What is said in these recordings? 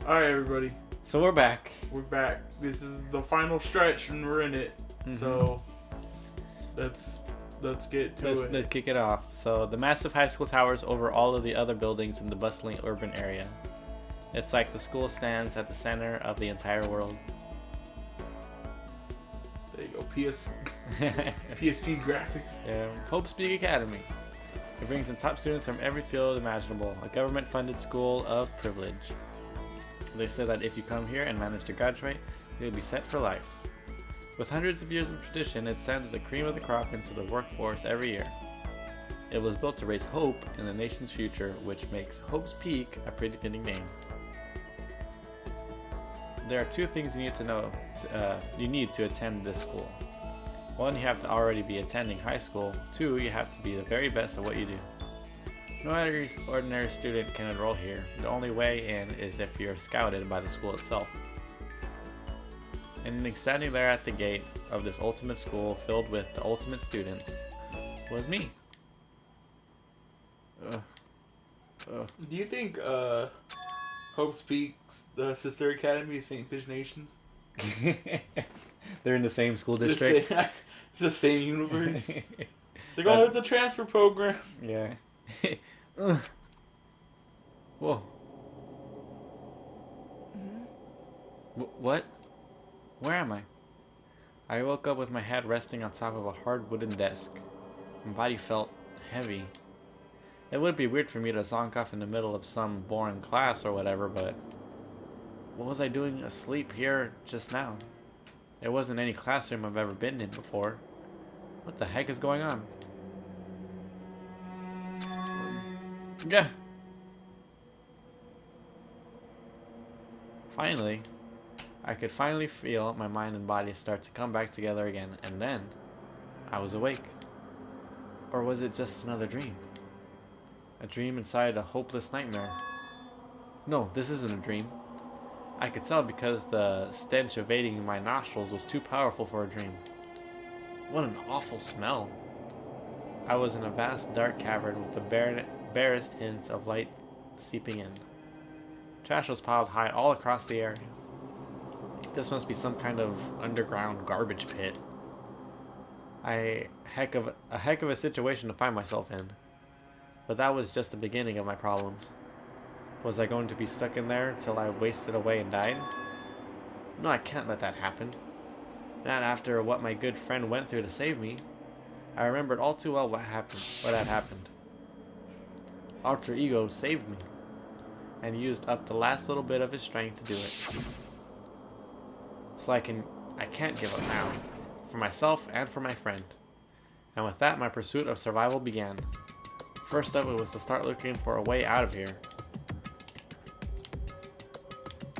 Alright, everybody. So we're back. We're back. This is the final stretch and we're in it. So let's get to it. Let's kick it off. So the massive high school towers over all of the other buildings in the bustling urban area. It's like the school stands at the center of the entire world. There you go. PSP graphics. Yeah. Hope Speak Academy. It brings in top students from every field imaginable. A government-funded school of privilege. They say that if you come here and manage to graduate, you'll be set for life. With hundreds of years of tradition, it sends the cream of the crop into the workforce every year. It was built to raise hope in the nation's future, which makes Hope's Peak a pretty fitting name. There are two things you need to know. You need to attend this school. One, you have to already be attending high school. Two, you have to be the very best at what you do. No ordinary student can enroll here. The only way in is if you're scouted by the school itself. And standing there at the gate of this ultimate school filled with the ultimate students was me. Do you think Hope Speaks, the sister academy, is St. Pish Nations? They're in the same school district. It's the same universe. It's like, oh, it's a transfer program. Yeah. Whoa. What? Where am I? I woke up with my head resting on top of a hard wooden desk. My body felt heavy. It would be weird for me to zonk off in the middle of some boring class or whatever, but what was I doing asleep here just now? It wasn't any classroom I've ever been in before. What the heck is going on? Yeah. Finally, I could finally feel my mind and body start to come back together again, and then I was awake. Or was it just another dream? A dream inside a hopeless nightmare? No, this isn't a dream. I could tell because the stench evading my nostrils was too powerful for a dream. What an awful smell. I was in a vast dark cavern with the barest hints of light seeping in. Trash was piled high all across the area. This must be some kind of underground garbage pit. A heck of a situation to find myself in. But that was just the beginning of my problems. Was I going to be stuck in there till I wasted away and died? No, I can't let that happen. Not after what my good friend went through to save me. I remembered all too well what had happened. Alter Ego saved me, and used up the last little bit of his strength to do it. So I can't give up now, for myself and for my friend. And with that, my pursuit of survival began. First up, it was to start looking for a way out of here.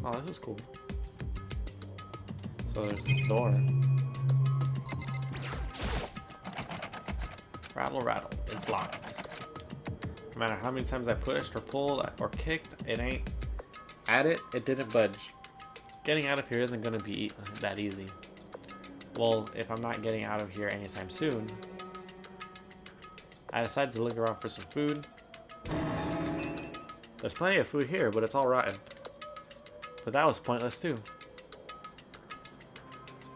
Oh, this is cool. So there's this door. Rattle, rattle. It's locked. No matter how many times I pushed or pulled or kicked, it ain't. It didn't budge. Getting out of here isn't going to be that easy. Well, if I'm not getting out of here anytime soon, I decided to look around for some food. There's plenty of food here, but it's all rotten. But that was pointless too.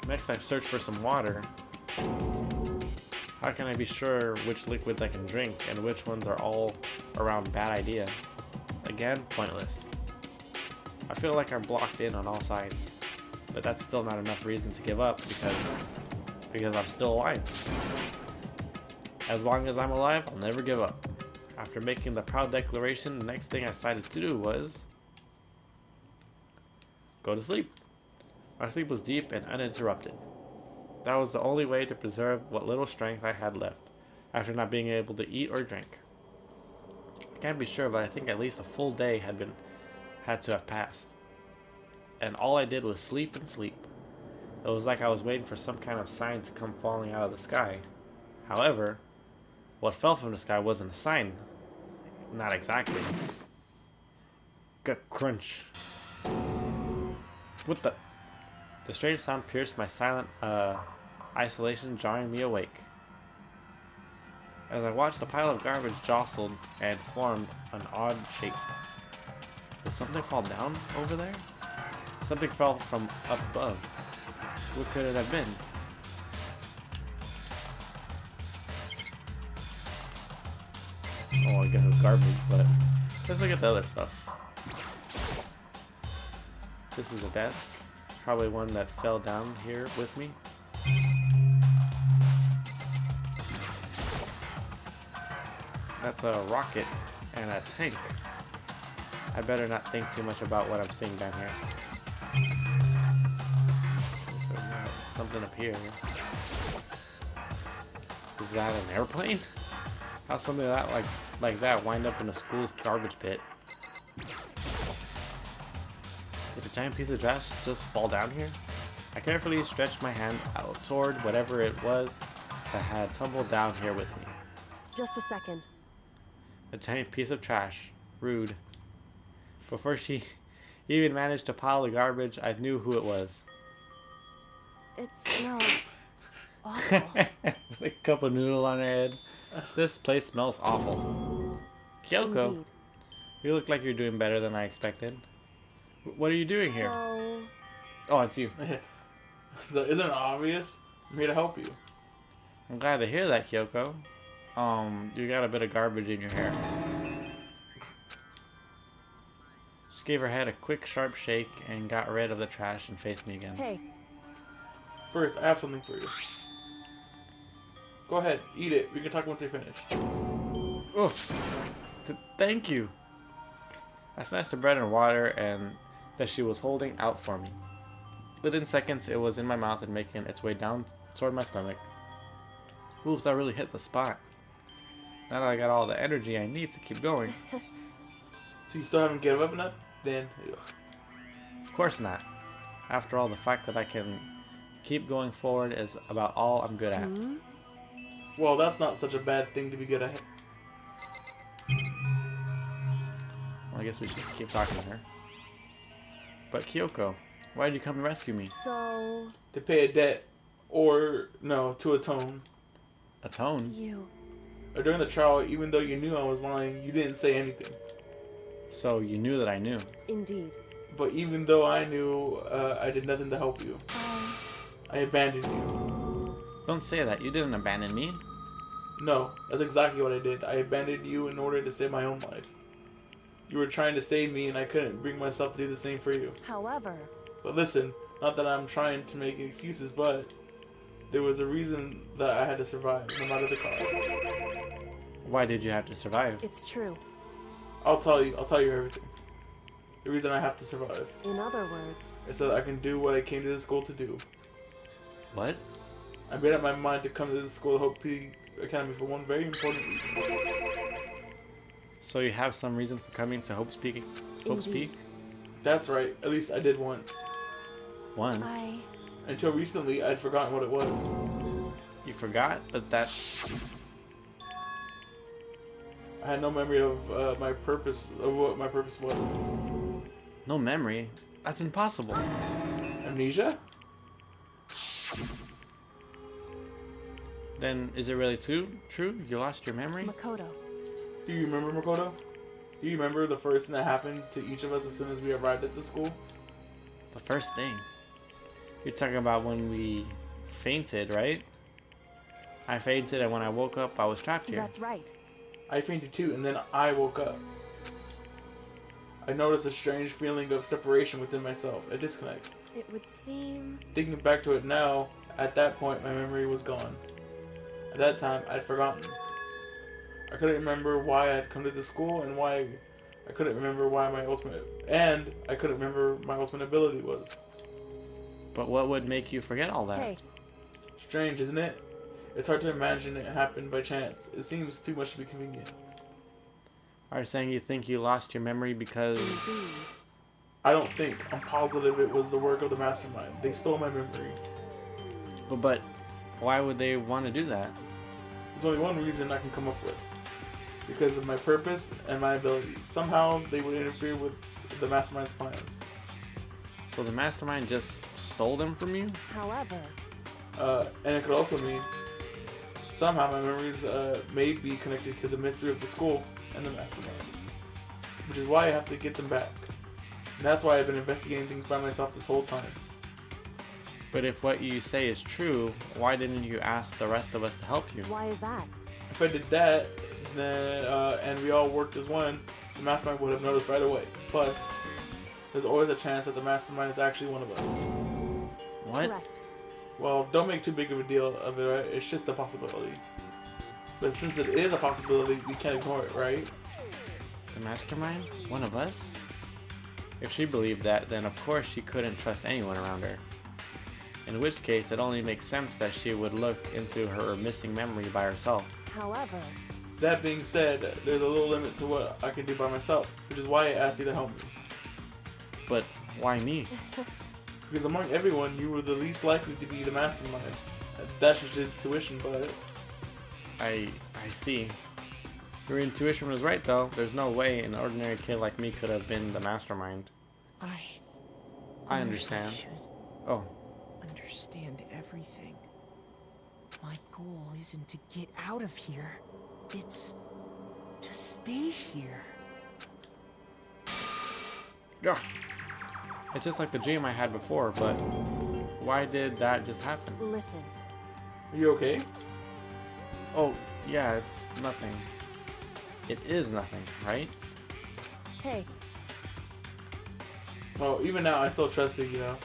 Next, I searched for some water. How can I be sure which liquids I can drink and which ones are all around bad idea? Again, pointless. I feel like I'm blocked in on all sides, but that's still not enough reason to give up because I'm still alive. As long as I'm alive, I'll never give up. After making the proud declaration, the next thing I decided to do was go to sleep. My sleep was deep and uninterrupted. That was the only way to preserve what little strength I had left, after not being able to eat or drink. I can't be sure, but I think at least a full day had to have passed. And all I did was sleep and sleep. It was like I was waiting for some kind of sign to come falling out of the sky. However, what fell from the sky wasn't a sign. Not exactly. Crunch. What the? The strange sound pierced my silent isolation, jarring me awake. As I watched, the pile of garbage jostled and formed an odd shape. The something fall down over there? Something fell from up above. What could it have been? Oh, I guess it's garbage, but let's look at the other stuff. This is a desk. Probably one that fell down here with me. That's a rocket and a tank. I better not think too much about what I'm seeing down here. So, something up here. Is that an airplane? How's something like that wind up in a school's garbage pit? Did a giant piece of trash just fall down here? I carefully stretched my hand out toward whatever it was that had tumbled down here with me. Just a second. A giant piece of trash. Rude. Before she even managed to pile the garbage, I knew who it was. It smells awful. It's like a cup of noodle on her head. This place smells awful. Kyoko, Indeed. you look like you're doing better than I expected. What are you doing here? So, Oh, it's you. So isn't it obvious? I'm here to help you. I'm glad to hear that, Kyoko. You got a bit of garbage in your hair. She gave her head a quick, sharp shake and got rid of the trash and faced me again. hey, First, I have something for you. Go ahead, eat it. We can talk once you're finished. Oh, thank you. I snatched the bread and water and that she was holding out for me. Within seconds, it was in my mouth and making its way down toward my stomach. Ooh, that really hit the spot. Now that I got all the energy I need to keep going. So you still haven't given up enough? Then, ugh. Of course not. After all, the fact that I can keep going forward is about all I'm good at. Well, that's not such a bad thing to be good at. Well, I guess we should keep talking to her. But Kyoko, why did you come and rescue me? so To pay a debt, or no, to atone. Atone? you. Or during the trial, even though you knew I was lying, you didn't say anything. So you knew that I knew. Indeed. But even though I knew, I did nothing to help you. I abandoned you. Don't say that. You didn't abandon me. No, that's exactly what I did. I abandoned you in order to save my own life. You were trying to save me, and I couldn't bring myself to do the same for you. However, But listen, not that I'm trying to make excuses, but there was a reason that I had to survive, no matter the cost. Why did you have to survive? it's true. I'll tell you everything. The reason I have to survive In other words, is so that I can do what I came to this school to do. What? I made up my mind to come to this school, Hope Peak Academy, for one very important reason. So you have some reason for coming to Hope's Peak? Hope's Indeed. Peak? That's right, at least I did once. Once? Until recently, I'd forgotten what it was. You forgot? But that's... I had no memory of my purpose, of what my purpose was. No memory? That's impossible. Amnesia? Then is it really true? You lost your memory? Makoto. Do you remember, Makoto? Do you remember the first thing that happened to each of us as soon as we arrived at the school? The first thing. You're talking about when we fainted, right? I fainted and when I woke up, I was trapped here. That's right. I fainted too, and then I woke up. I noticed a strange feeling of separation within myself, a disconnect. It would seem. Thinking back to it now, at that point my memory was gone. At that time, I'd forgotten. I couldn't remember why I'd come to the school and I couldn't remember my ultimate ability was. But what would make you forget all that? Hey, Strange, isn't it? It's hard to imagine it happened by chance. It seems too much to be convenient. Are you saying you think you lost your memory because... indeed. I don't think. I'm positive it was the work of the mastermind. They stole my memory. But why would they want to do that? There's only one reason I can come up with. Because of my purpose and my abilities. Somehow they would interfere with the mastermind's plans. So the mastermind just stole them from you? However, And it could also mean somehow my memories may be connected to the mystery of the school and the mastermind. Which is why I have to get them back. That's why I've been investigating things by myself this whole time. But if what you say is true, why didn't you ask the rest of us to help you? Why is that? If I did that, then and we all worked as one, the mastermind would have noticed right away. Plus, there's always a chance that the mastermind is actually one of us. What? Correct. Well, don't make too big of a deal of it, right? It's just a possibility. But since it is a possibility, we can't ignore it, right? The mastermind? One of us? If she believed that, then of course she couldn't trust anyone around her. In which case, it only makes sense that she would look into her missing memory by herself. However, That being said, there's a little limit to what I can do by myself, which is why I asked you to help me. But why me? Because among everyone, you were the least likely to be the mastermind. That's just intuition, but I see. Your intuition was right though. There's no way an ordinary kid like me could have been the mastermind. I understand. should Oh, understand everything. My goal isn't to get out of here. It's to stay here. yeah. It's just like the dream I had before, but why did that just happen? listen. are you okay? Oh, yeah, it's nothing. It is nothing, right? Hey, Well, even now, I still trust you, you know.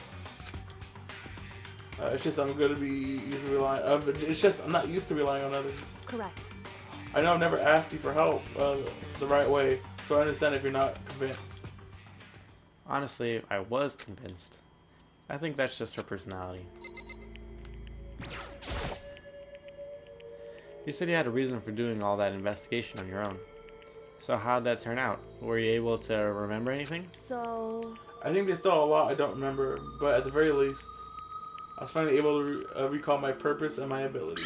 It's just I'm gonna be used to relying. It's just I'm not used to relying on others. correct. I know I've never asked you for help the right way, so I understand if you're not convinced. Honestly, I was convinced. I think that's just her personality. You said you had a reason for doing all that investigation on your own. So how'd that turn out? Were you able to remember anything? So, I think there's still a lot I don't remember, but at the very least, I was finally able to recall my purpose and my ability.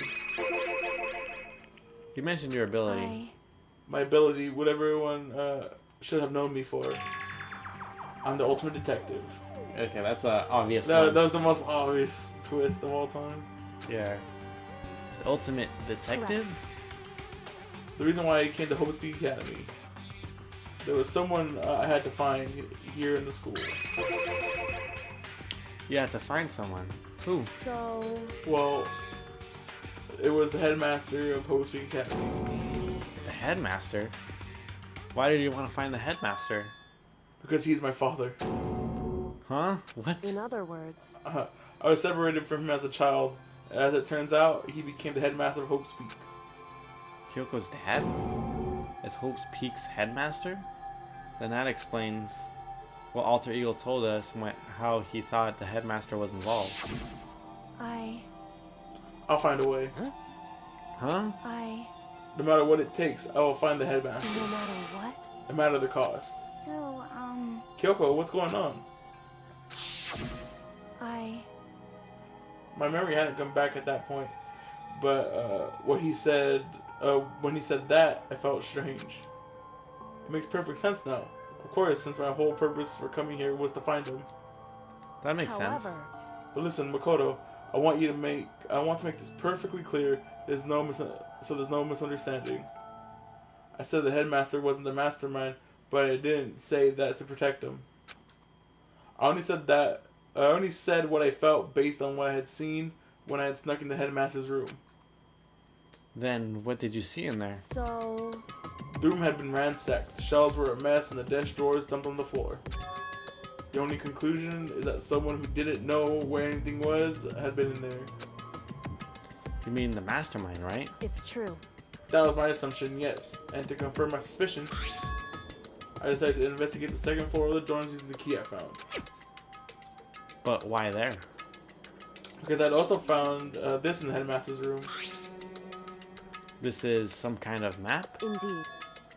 You mentioned your ability. My ability, what everyone should have known me for. I'm the ultimate detective. Okay, that's an obvious That one. was the most obvious twist of all time. Yeah. The ultimate detective? The reason why I came to Hope Speak Academy, there was someone I had to find here in the school. You had to find someone. Who? so, Well, it was the headmaster of Hope Speak Academy. The headmaster? Why did you want to find the headmaster? Because he's my father. Huh? What? in other words, I was separated from him as a child. And as it turns out, he became the headmaster of Hope Speak. Kyoko's dad? Is Hope's Peak's headmaster? Then that explains what Alter Ego told us how he thought the headmaster was involved. I'll find a way. Huh? No matter what it takes, I will find the headmaster. no matter what. No matter the cost. So, Kyoko, what's going on? My memory hadn't come back at that point, but what he said, when he said that, I felt strange. It makes perfect sense now. Of course, since my whole purpose for coming here was to find him. That makes sense. However, But listen, Makoto, I want to make this perfectly clear. There's no misunderstanding. I said the headmaster wasn't the mastermind, but I didn't say that to protect him. I only said what I felt based on what I had seen when I had snuck in the headmaster's room. Then what did you see in there? so, The room had been ransacked. The shelves were a mess and the desk drawers dumped on the floor. The only conclusion is that someone who didn't know where anything was had been in there. You mean the mastermind, right? it's true. That was my assumption, yes. And to confirm my suspicion, I decided to investigate the second floor of the dorms using the key I found. But why there? Because I'd also found this in the headmaster's room. This is some kind of map? Indeed.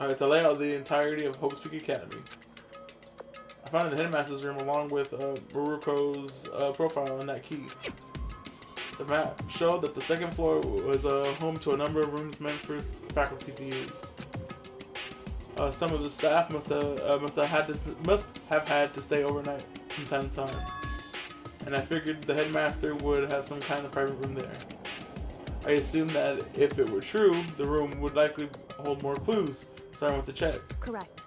It's a layout of the entirety of Hope Speak Academy. I found it in the headmaster's room along with Maruko's profile and that key. The map showed that the second floor was home to a number of rooms meant for faculty to use. Some of the staff must have had to stay overnight from time to time, and I figured the headmaster would have some kind of private room there. I assumed that if it were true, the room would likely hold more clues, so I went to check. Correct.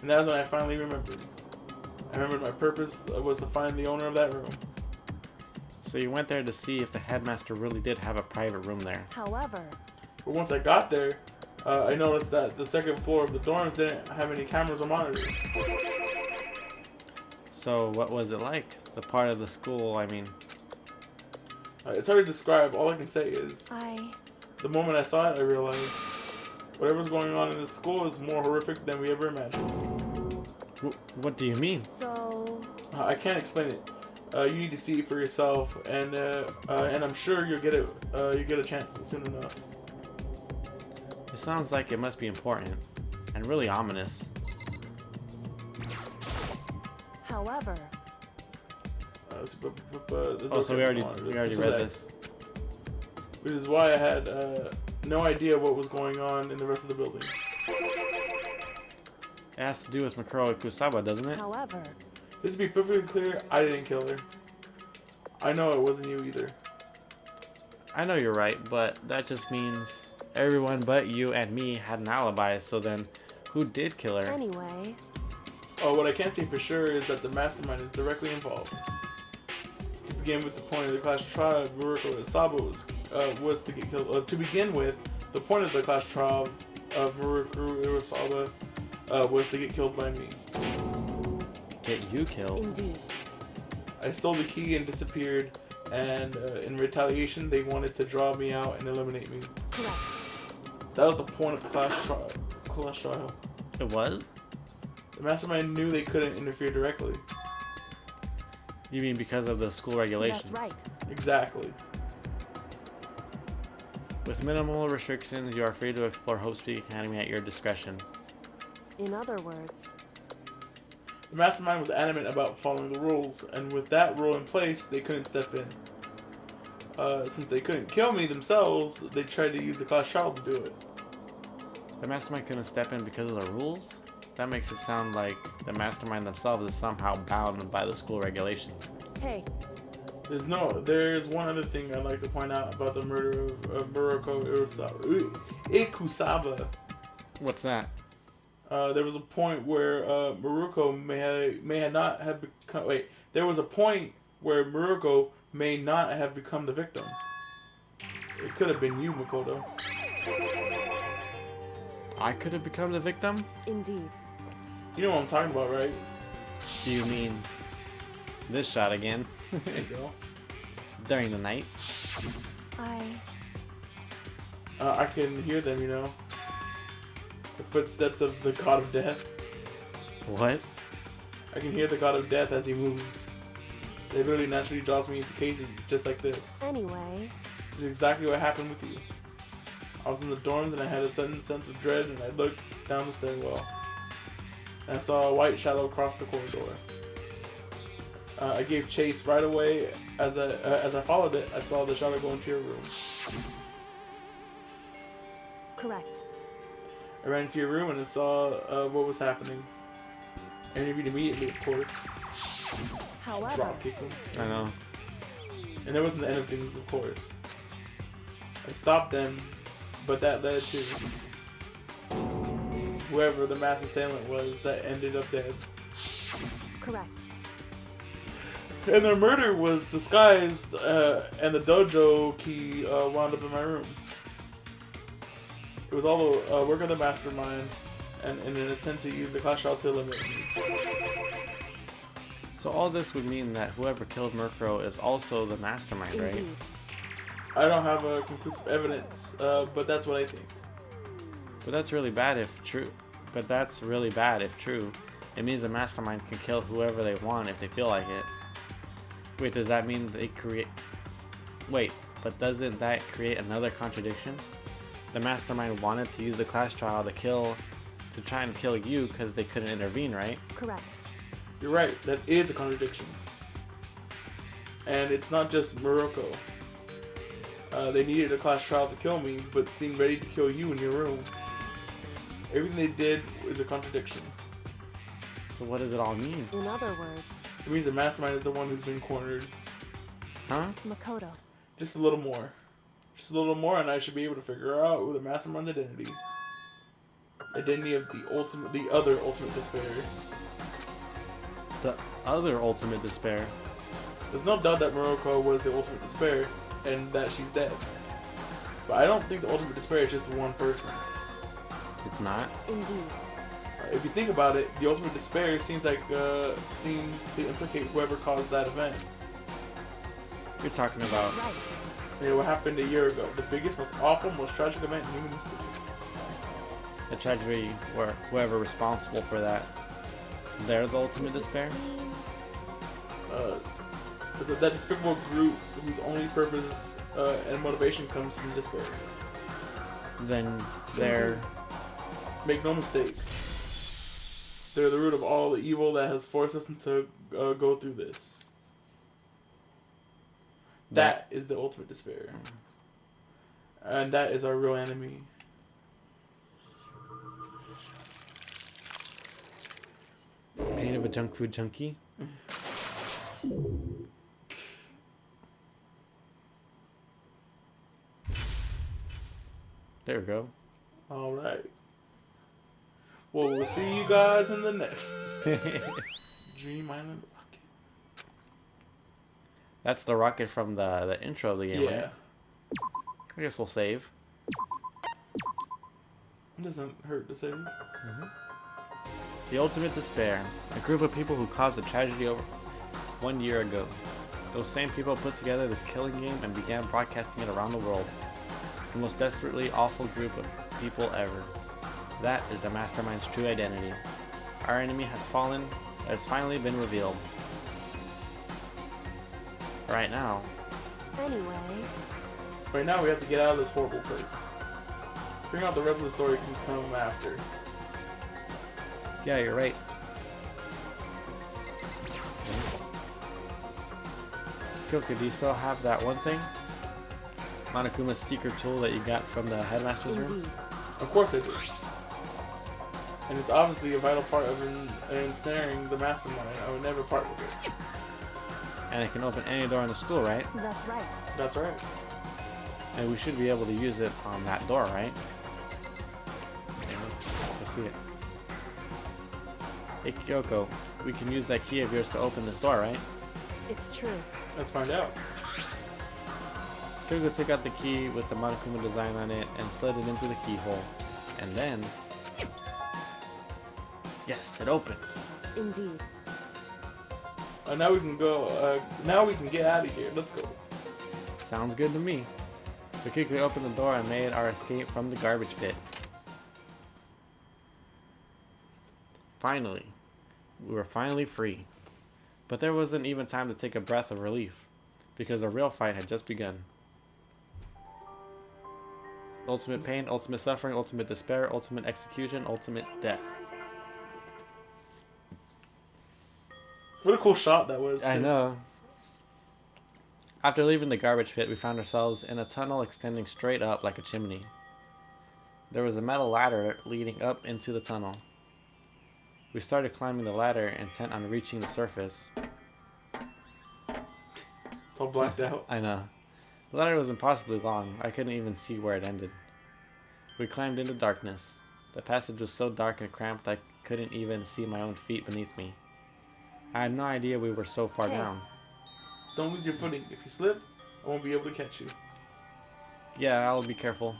And that was when I finally remembered. I remembered my purpose was to find the owner of that room. So you went there to see if the headmaster really did have a private room there. However, But once I got there, I noticed that the second floor of the dorms didn't have any cameras or monitors. So what was it like? The part of the school, I mean. It's hard to describe. All I can say is, I... the moment I saw it, I realized whatever's going on in this school is more horrific than we ever imagined. What do you mean? So... I can't explain it. You need to see it for yourself, and I'm sure you'll get it. You get a chance soon enough. It sounds like it must be important and really ominous. However, Oh, so we already read this. Which is why I had no idea what was going on in the rest of the building. It has to do with Mikuro Kusaba, doesn't it? however, Just to be perfectly clear, I didn't kill her. I know it wasn't you either. I know you're right, but that just means everyone but you and me had an alibi, so then who did kill her? anyway, Oh, what I can say for sure is that the mastermind is directly involved. To begin with, the point of the class trial, Murako Isaba was to get killed. To begin with, the point of the class trial of Murako Isaba was to get killed by me. Get you killed? indeed. I stole the key and disappeared, and in retaliation, they wanted to draw me out and eliminate me. Correct. That was the point of the class trial. It was? The mastermind knew they couldn't interfere directly. You mean because of the school regulations? That's right. Exactly. With minimal restrictions, you are free to explore Hope Speak Academy at your discretion. In other words, The mastermind was adamant about following the rules, and with that rule in place, they couldn't step in. Since they couldn't kill me themselves, they tried to use the class trial to do it. The mastermind couldn't step in because of the rules? That makes it sound like the mastermind themselves is somehow bound by the school regulations. hey, There's one other thing I'd like to point out about the murder of Murako Ikusaba. What's that? There was a point where Murako may not have become. Wait, there was a point where Murako may not have become the victim. It could have been you, Makoto. I could have become the victim? indeed. You know what I'm talking about, right? Do you mean this shot again? There you go. During the night? I can hear them, you know. The footsteps of the god of death. What? I can hear the god of death as he moves. It really naturally draws me into cases just like this. Anyway, Which is exactly what happened with you. I was in the dorms and I had a sudden sense of dread, and I looked down the stairwell. And I saw a white shadow cross the corridor. I gave chase right away. As I followed it, I saw the shadow go into your room. correct. I ran into your room and I saw what was happening. I interviewed immediately, of course. However, Drop kicked him. I know. And that wasn't the end of things, of course. I stopped them, but that led to whoever the mass assailant was that ended up dead. correct. And their murder was disguised, and the dojo key wound up in my room. It was all the work of the mastermind, and in an attempt to use the class trial to eliminate me. So all this would mean that whoever killed Murkrow is also the mastermind, right? Indeed. I don't have conclusive evidence, but that's what I think. But that's really bad if true. But that's really bad if true. It means the mastermind can kill whoever they want if they feel like it. Wait, does that mean they create... Wait, but doesn't that create another contradiction? The mastermind wanted to use the class trial to try and kill you because they couldn't intervene, right? Correct. You're right, that is a contradiction. And it's not just Muroko. They needed a class trial to kill me, but seemed ready to kill you in your room. Everything they did is a contradiction. So what does it all mean? In other words, It means the mastermind is the one who's been cornered. Huh? Makoto. Just a little more. Just a little more, and I should be able to figure out who the mastermind's identity. Identity of the other ultimate despair. The other ultimate despair. There's no doubt that Muroko was the ultimate despair and that she's dead. But I don't think the ultimate despair is just one person. It's not. Indeed. If you think about it, the ultimate despair seems to implicate whoever caused that event. You're talking about. That's right. You know, what happened a year ago. The biggest, most awful, most tragic event in human history. A tragedy where whoever responsible for that, they're the ultimate It would despair. seem- That despicable group whose only purpose and motivation comes from despair. Then they're Make no mistake. They're the root of all the evil that has forced us to go through this. That is the ultimate despair. And that is our real enemy. pain of a junk food junkie. There we go. Alright. Well, we'll see you guys in the next Dream Island Rocket. That's the rocket from the intro of the game, Yeah. right? I guess we'll save. It doesn't hurt to save. The Ultimate Despair. A group of people who caused a tragedy over 1 year ago. Those same people put together this killing game and began broadcasting it around the world. The most desperately awful group of people ever. That is the Mastermind's true identity. Our enemy has finally been revealed. Right now, Anyway, Right now, we have to get out of this horrible place. Figuring out the rest of the story can come after. yeah, you're right. Kyoko, do you still have that one thing? Monokuma's secret tool that you got from the headmaster's room? indeed. Of course I do. And it's obviously a vital part of ensnaring the mastermind. I would never part with it. And it can open any door in the school, right? That's right. That's right. And we should be able to use it on that door, right? Yeah, let's see it. Hey Kyoko, we can use that key of yours to open this door, right? It's true. Let's find out. Kyoko took out the key with the Monokuma design on it and slid it into the keyhole. And then... yes, it opened. Indeed. Now we can go. Now we can get out of here. Let's go. Sounds good to me. We quickly opened the door and made our escape from the garbage pit. Finally. We were finally free. But there wasn't even time to take a breath of relief, because the real fight had just begun. Ultimate pain, ultimate suffering, ultimate despair, ultimate execution, ultimate death. What a cool shot that was. I know. After leaving the garbage pit, we found ourselves in a tunnel extending straight up like a chimney. There was a metal ladder leading up into the tunnel. We started climbing the ladder, intent on reaching the surface. It's all blacked out. I know. The ladder was impossibly long. I couldn't even see where it ended. We climbed into darkness. The passage was so dark and cramped I couldn't even see my own feet beneath me. I had no idea we were so far Hey. down. Don't lose your footing. If you slip, I won't be able to catch you. Yeah, I'll be careful.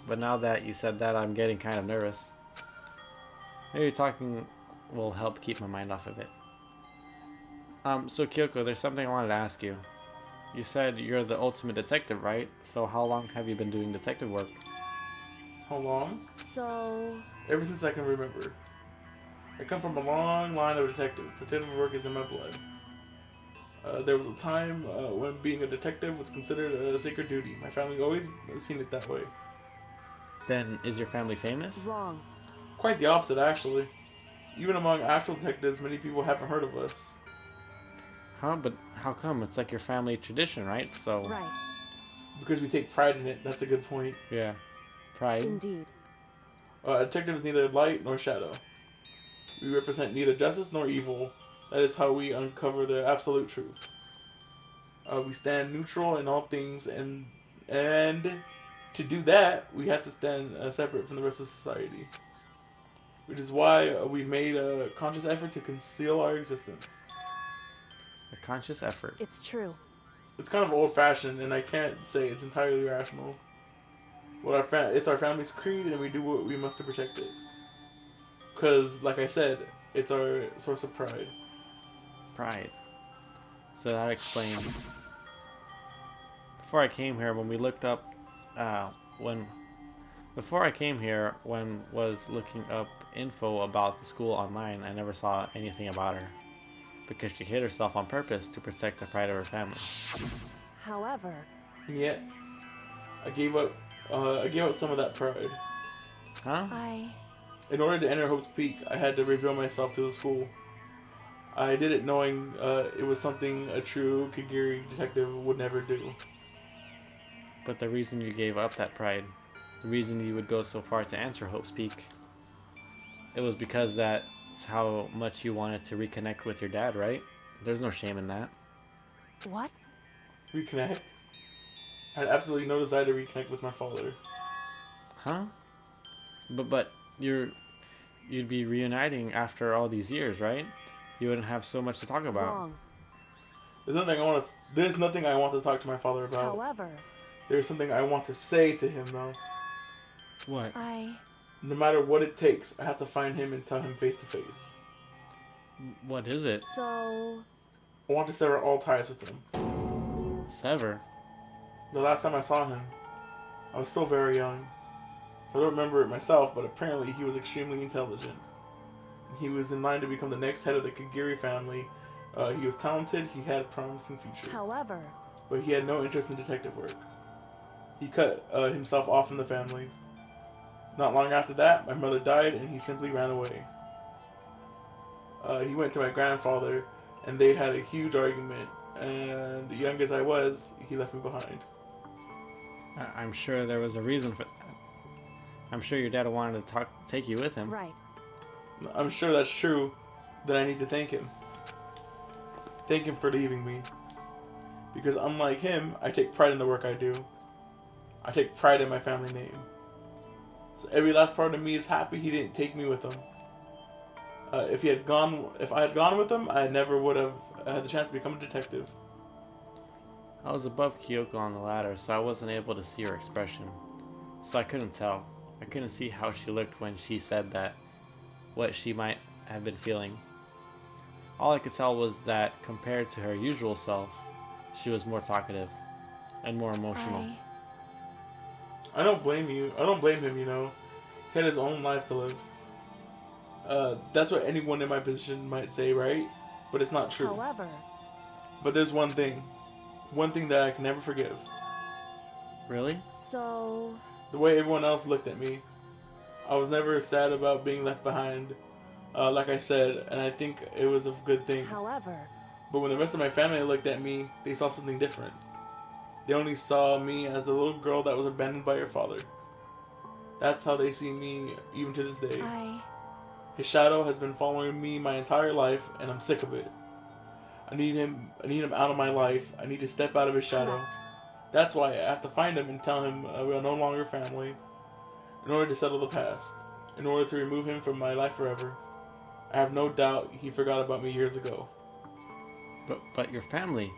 But now that you said that, I'm getting kind of nervous. Maybe talking will help keep my mind off of it. So Kyoko, there's something I wanted to ask you. You said you're the ultimate detective, right? So how long have you been doing detective work? How long? So, Ever since I can remember. I come from a long line of detectives. Detective work is in my blood. There was a time when being a detective was considered a sacred duty. My family always seen it that way. Then is your family famous? wrong. Quite the opposite, actually. Even among actual detectives, many people haven't heard of us. Huh? But how come? It's like your family tradition, right? So Right. Because we take pride in it. That's a good point. yeah, pride. Indeed. A detective is neither light nor shadow. We represent neither justice nor evil. That is how we uncover the absolute truth. We stand neutral in all things, and to do that, we have to stand separate from the rest of society. Which is why we've made a conscious effort to conceal our existence. A conscious effort. It's true. It's kind of old-fashioned, and I can't say it's entirely rational. It's our family's creed, and we do what we must to protect it. Because, like I said, it's our source of pride. Pride. So that explains. Before I came here, when we looked up, before I came here, when was looking up info about the school online, I never saw anything about her, because she hid herself on purpose to protect the pride of her family. However, And yet, I gave up some of that pride. Huh? In order to enter Hope's Peak, I had to reveal myself to the school. I did it knowing it was something a true Kagiri detective would never do. But the reason you gave up that pride, the reason you would go so far to answer Hope's Peak, it was because that's how much you wanted to reconnect with your dad, right? There's no shame in that. what? Reconnect? I had absolutely no desire to reconnect with my father. Huh? But you'd be reuniting after all these years, right? You wouldn't have so much to talk about. Wrong. There's nothing I want to talk to my father about. However, There's something I want to say to him, though. What? No matter what it takes, I have to find him and tell him face to face. What is it? so I want to sever all ties with him. Sever? The last time I saw him, I was still very young. So I don't remember it myself, but apparently he was extremely intelligent. He was in line to become the next head of the Kagiri family. He was talented, he had a promising future. however, But he had no interest in detective work. He cut himself off from the family. Not long after that, my mother died and he simply ran away. He went to my grandfather and they had a huge argument. And young as I was, he left me behind. I'm sure there was a reason for that. I'm sure your dad wanted to take you with him. right. I'm sure that's true. Then I need to thank him. Thank him for leaving me. Because unlike him, I take pride in the work I do. I take pride in my family name. So every last part of me is happy he didn't take me with him. If I had gone with him, I never would have had the chance to become a detective. I was above Kyoko on the ladder, so I wasn't able to see her expression. So I couldn't tell. I couldn't see how she looked when she said that, what she might have been feeling. All I could tell was that compared to her usual self, she was more talkative and more emotional. I don't blame you. I don't blame him, you know. He had his own life to live. That's what anyone in my position might say, right? But it's not true. However, But there's one thing. One thing that I can never forgive. Really? so The way everyone else looked at me. I was never sad about being left behind, like I said, and I think it was a good thing. however, But when the rest of my family looked at me, they saw something different. They only saw me as the little girl that was abandoned by her father. That's how they see me even to this day. His shadow has been following me my entire life, and I'm sick of it. I need him out of my life. I need to step out of his shadow. correct. That's why I have to find him and tell him we are no longer family. In order to settle the past. In order to remove him from my life forever. I have no doubt he forgot about me years ago. But your family,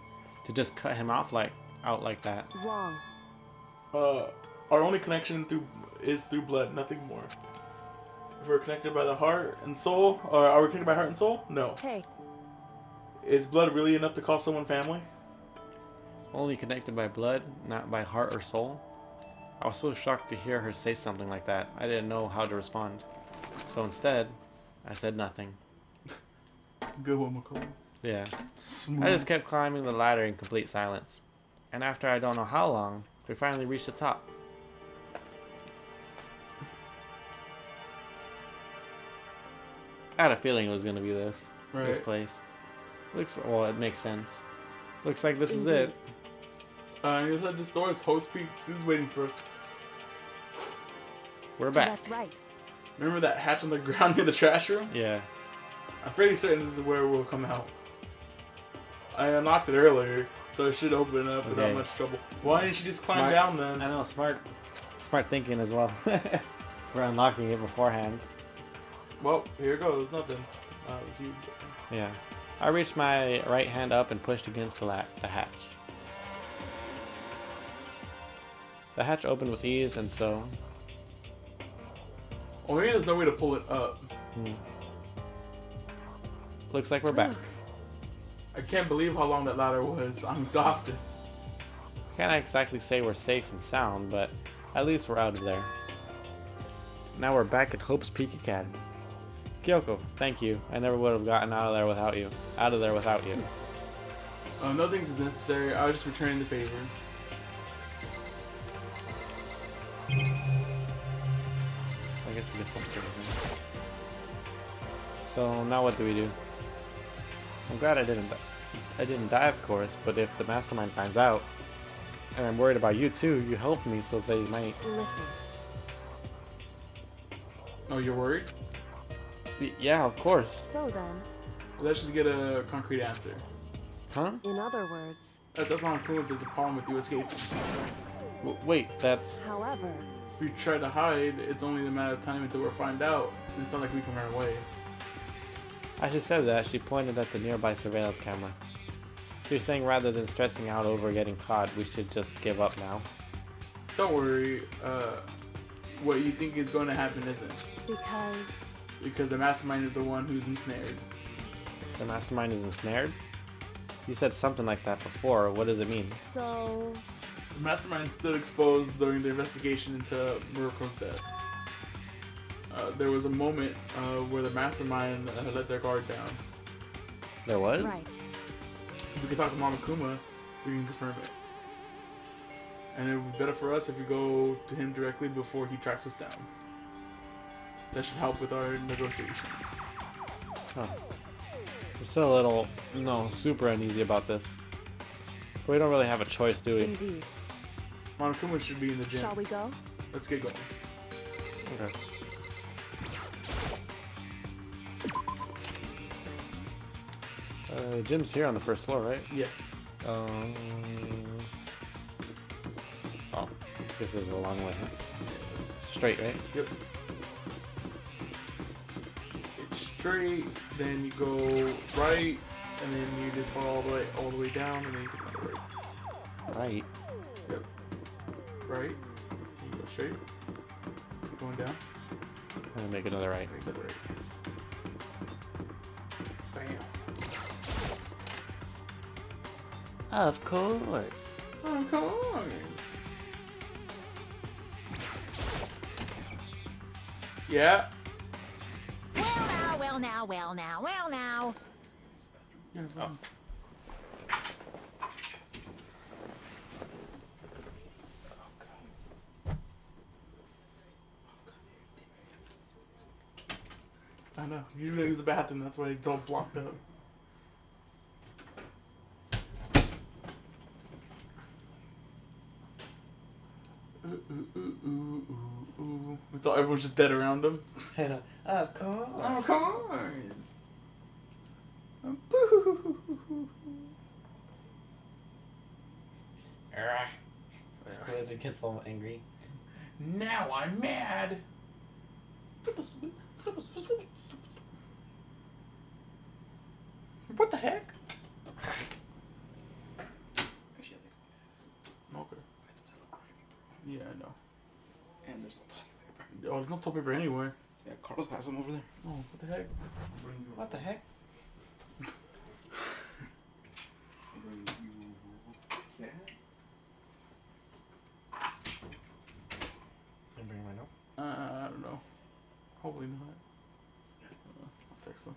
to just cut him out like that. Wrong. Our only connection is through blood, nothing more. If we're connected by the heart and soul, or are we connected by heart and soul? No. Hey, Is blood really enough to call someone family? Only connected by blood, not by heart or soul. I was so shocked to hear her say something like that. I didn't know how to respond. So instead, I said nothing. Good one, McCall. Yeah. Smooth. I just kept climbing the ladder in complete silence. And after I don't know how long, we finally reached the top. I had a feeling it was gonna be this Right. place. Well, it makes sense. Looks like this is it. Inside this door is Hope's Peak. He's waiting for us. We're back. that's right. Remember that hatch on the ground near the trash room? Yeah. I'm pretty certain this is where we'll come out. I unlocked it earlier, so it should open up without Okay. much trouble. Why didn't she just climb Smart. down then? I know, smart thinking as well. We're unlocking it beforehand. Well, here goes. Nothing. It was you. Yeah. I reached my right hand up and pushed against the hatch. The hatch opened with ease, and so... Oh, maybe there's no way to pull it up. Looks like we're back. I can't believe how long that ladder was. I'm exhausted. Can't exactly say we're safe and sound, but at least we're out of there. Now we're back at Hope's Peak Academy. Kyoko, thank you. I never would have gotten out of there without you. Nothing is necessary. I was just returning the favor. I guess we did some sort of thing. So now what do we do? I'm glad I didn't die, of course, but if the mastermind finds out, and I'm worried about you too, you helped me, so they might... Listen. Oh, you're worried? Yeah, of course. So then, Let's just get a concrete answer. Huh? in other words, That's why I'm cool if there's a problem with you escaping. Wait, that's... however, If we try to hide, it's only a matter of time until we find out. And it's not like we can run away. As she said that, she pointed at the nearby surveillance camera. So you're saying rather than stressing out over getting caught, we should just give up now? Don't worry. What you think is going to happen isn't. because The mastermind is the one who's ensnared. The mastermind is ensnared? You said something like that before. What does it mean? so The mastermind stood exposed during the investigation into Muroko's death. There was a moment where the mastermind let their guard down. There was? right. If we can talk to Mama Kuma, we can confirm it. And it would be better for us if we go to him directly before he tracks us down. That should help with our negotiations. Huh. I'm still a little, super uneasy about this. But we don't really have a choice, do we? Indeed. Mama Kuma should be in the gym. Shall we go? Let's get going. Okay. The gym's here on the first floor, right? Yeah. Oh, this is a long way. Straight, right? Yep. It's straight, then you go right, and then you just follow all the way down, and then you take another right. Right. Yep. Right. You go straight. Keep going down. And then make another right. Make another right. Bam. Of course. Oh, come on. Yeah. Well now. Yeah, Oh. I know. You didn't use the bathroom, that's why it's all blocked up. We thought everyone was just dead around him. Of course. Of course. It gets all angry. Now I'm mad. What the heck? Okay. Yeah, I know. And there's no toilet paper. Oh, there's no toilet paper anywhere. Yeah, Carlos has them over there. Oh, what the heck? What the heck? Can I bring my note? I don't know. Hopefully not. I'll text them.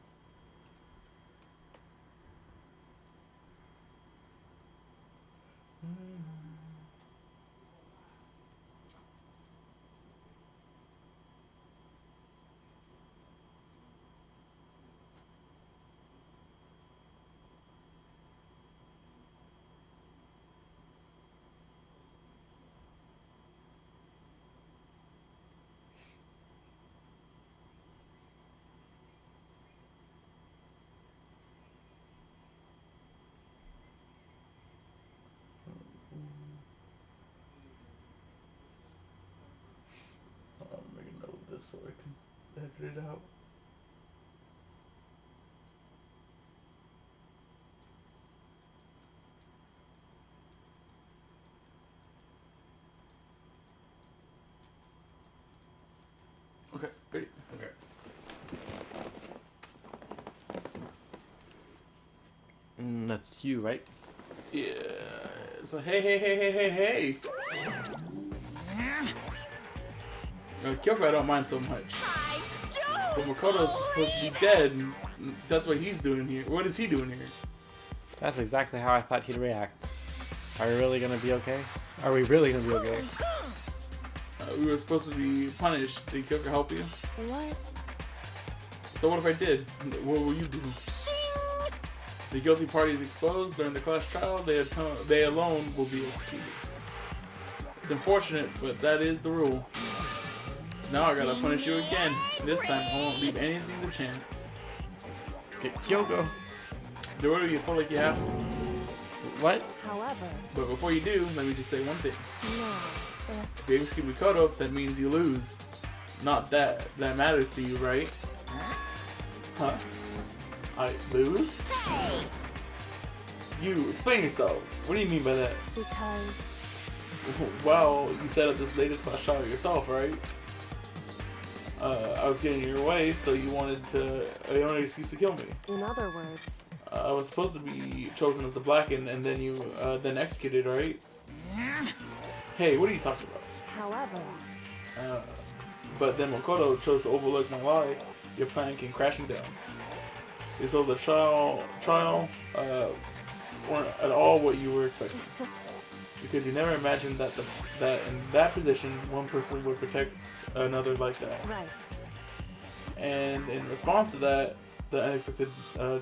I'll make a note of this so I can edit it out. Okay, ready? Okay. That's you, right? Yeah. So hey. Kyoko, I don't mind so much. I But don't Makoto's supposed to be dead. And that's what he's doing here. What is he doing here? That's exactly how I thought he'd react. Are we really gonna be okay? Are we really gonna be okay? We were supposed to be punished. Did Kyoko help you? What? So what if I did? What will you do? The guilty party is exposed during the class trial. They alone will be executed. It's unfortunate, but that is the rule. Now I gotta punish you again. This time I won't leave anything to chance. Get Kyoko. Do whatever you feel like you have to. What? However, But before you do, let me just say one thing. no. If you execute Mikoto, that means you lose. Not that matters to you, right? Huh? I lose? You, explain yourself. What do you mean by that? Because Well, you set up this latest class trial yourself, right? I was getting in your way, so you wanted an excuse to kill me. in other words, I was supposed to be chosen as the Blackened, and then you then executed, right? Hey, what are you talking about? however, But then Makoto chose to overlook my lie. Your plan came crashing down. And so the trial weren't at all what you were expecting. Because you never imagined that in that position, one person would protect another like that. right, And in response to that, the unexpected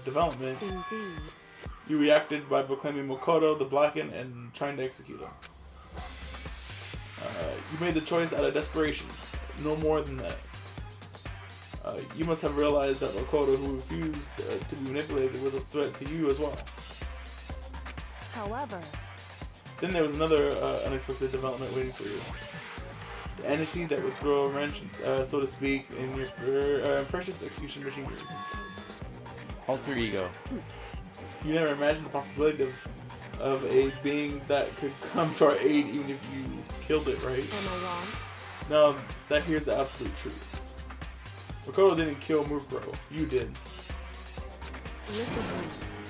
development, indeed. you reacted by proclaiming Makoto the Blackened and trying to execute him. You made the choice out of desperation, no more than that. You must have realized that Makoto, who refused to be manipulated, was a threat to you as well. However, Then there was another unexpected development waiting for you. The entity that would throw a wrench, so to speak, in your precious execution machinery. Alter ego. You never imagined the possibility of a being that could come to our aid even if you killed it, right? am I wrong? Now, that here's the absolute truth. Makoto didn't kill Mukuro. You did. Listen to me.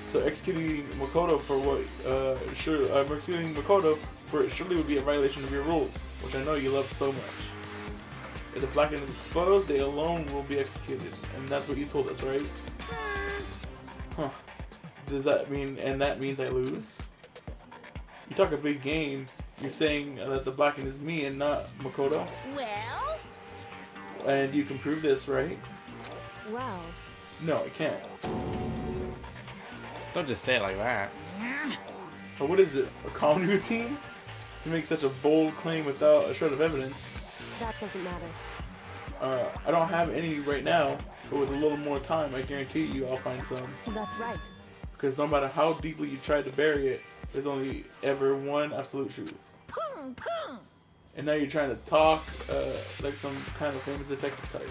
So executing Makoto for it surely would be a violation of your rules, which I know you love so much. If the Blackened is exposed, they alone will be executed, and that's what you told us, right? Huh. Does that mean, and that means I lose? You talk a big game. You're saying that the Blackened is me and not Makoto, Well, and you can prove this, right? Well, No, I can't. Don't just say it like that. But what is this? A comedy routine? To make such a bold claim without a shred of evidence? that doesn't matter. I don't have any right now, but with a little more time, I guarantee you I'll find some. That's right. Because no matter how deeply you try to bury it, there's only ever one absolute truth. boom, boom. And now you're trying to talk like some kind of famous detective type.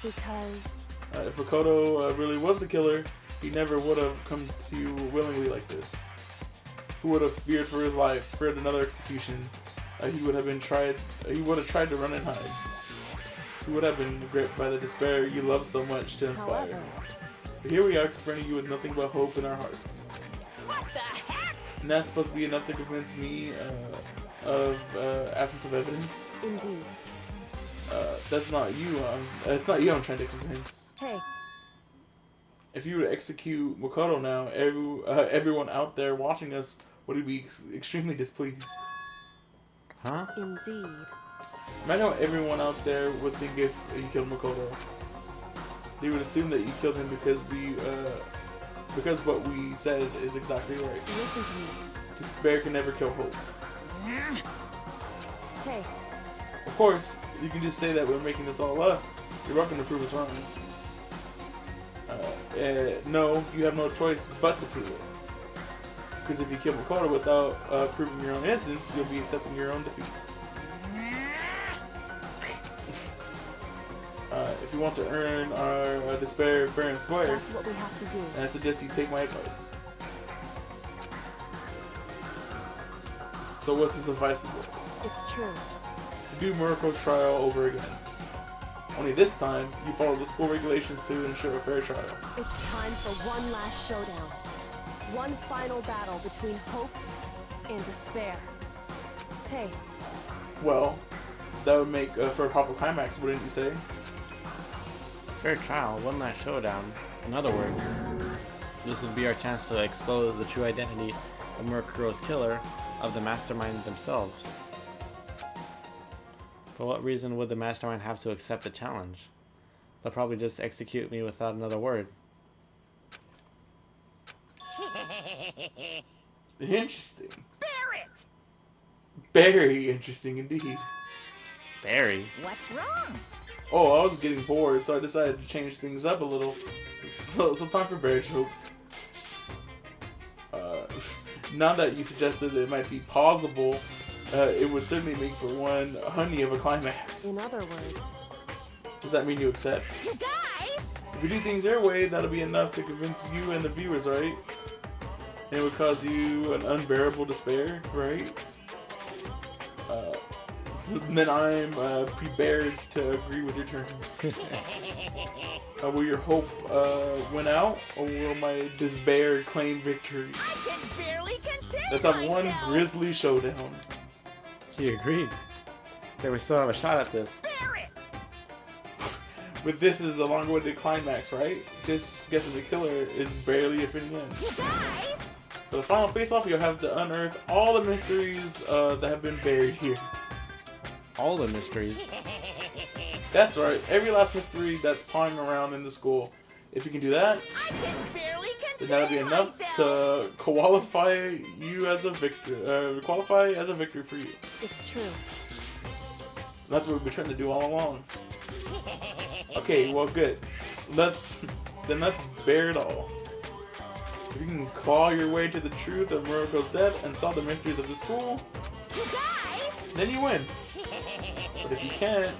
Because If Makoto really was the killer, he never would have come to you willingly like this. Who would have feared for his life, feared another execution? He would have tried to run and hide. He would have been gripped by the despair you love so much to inspire. however, But here we are confronting you with nothing but hope in our hearts. What the heck? And that's supposed to be enough to convince me of absence of evidence? indeed. That's not you. It's not you I'm trying to convince. Hey, If you were to execute Makoto now, everyone out there watching us would be extremely displeased. Huh? indeed. Imagine what everyone out there would think if you killed Makoto. They would assume that you killed him because what we said is exactly right. Listen to me. Despair can never kill hope. Hey, Of course, you can just say that we're making this all up. You're welcome to prove us wrong. No, you have no choice but to prove it. Because if you kill Makoto without proving your own innocence, you'll be accepting your own defeat. If you want to earn our despair fair and square, that's what we have to do. and I suggest you take my advice. So what's this advice of yours? It's true. Do Murako's trial over again. Only this time, you follow the school regulations to ensure a fair trial. It's time for one last showdown. One final battle between hope and despair. Hey, Well, that would make for a proper climax, wouldn't you say? Fair trial, one last showdown. In other words, this would be our chance to expose the true identity of Murokuro's killer, of the mastermind themselves. For what reason would the mastermind have to accept the challenge? They'll probably just execute me without another word. Interesting. Barrett! Very interesting indeed. Barry? What's wrong? Oh, I was getting bored, so I decided to change things up a little. So time for bear jokes. Now that you suggested it might be plausible, it would certainly make for one honey of a climax. in other words, Does that mean you accept? You guys! If we do things your way, that'll be enough to convince you and the viewers, right? And it would cause you an unbearable despair, right? Then I'm prepared to agree with your terms. Will your hope win out, or will my despair claim victory? I can barely contain Let's have myself. one grisly showdown. He agreed. Then we still have a shot at this. Barrett! But this is a long-winded climax, right? Just guessing the killer is barely a fitting end. You guys! For the final face-off, you'll have to unearth all the mysteries that have been buried here. All the mysteries. That's right, every last mystery that's pawing around in the school. If you can do that, I can barely then that'll be contain enough myself. to qualify you as a victor. Qualify as a victory for you. it's true. That's what we've been trying to do all along. Okay, well, good. Let's bear it all. If you can claw your way to the truth of Muroko's death and solve the mysteries of the school, You guys! then you win. But if you can't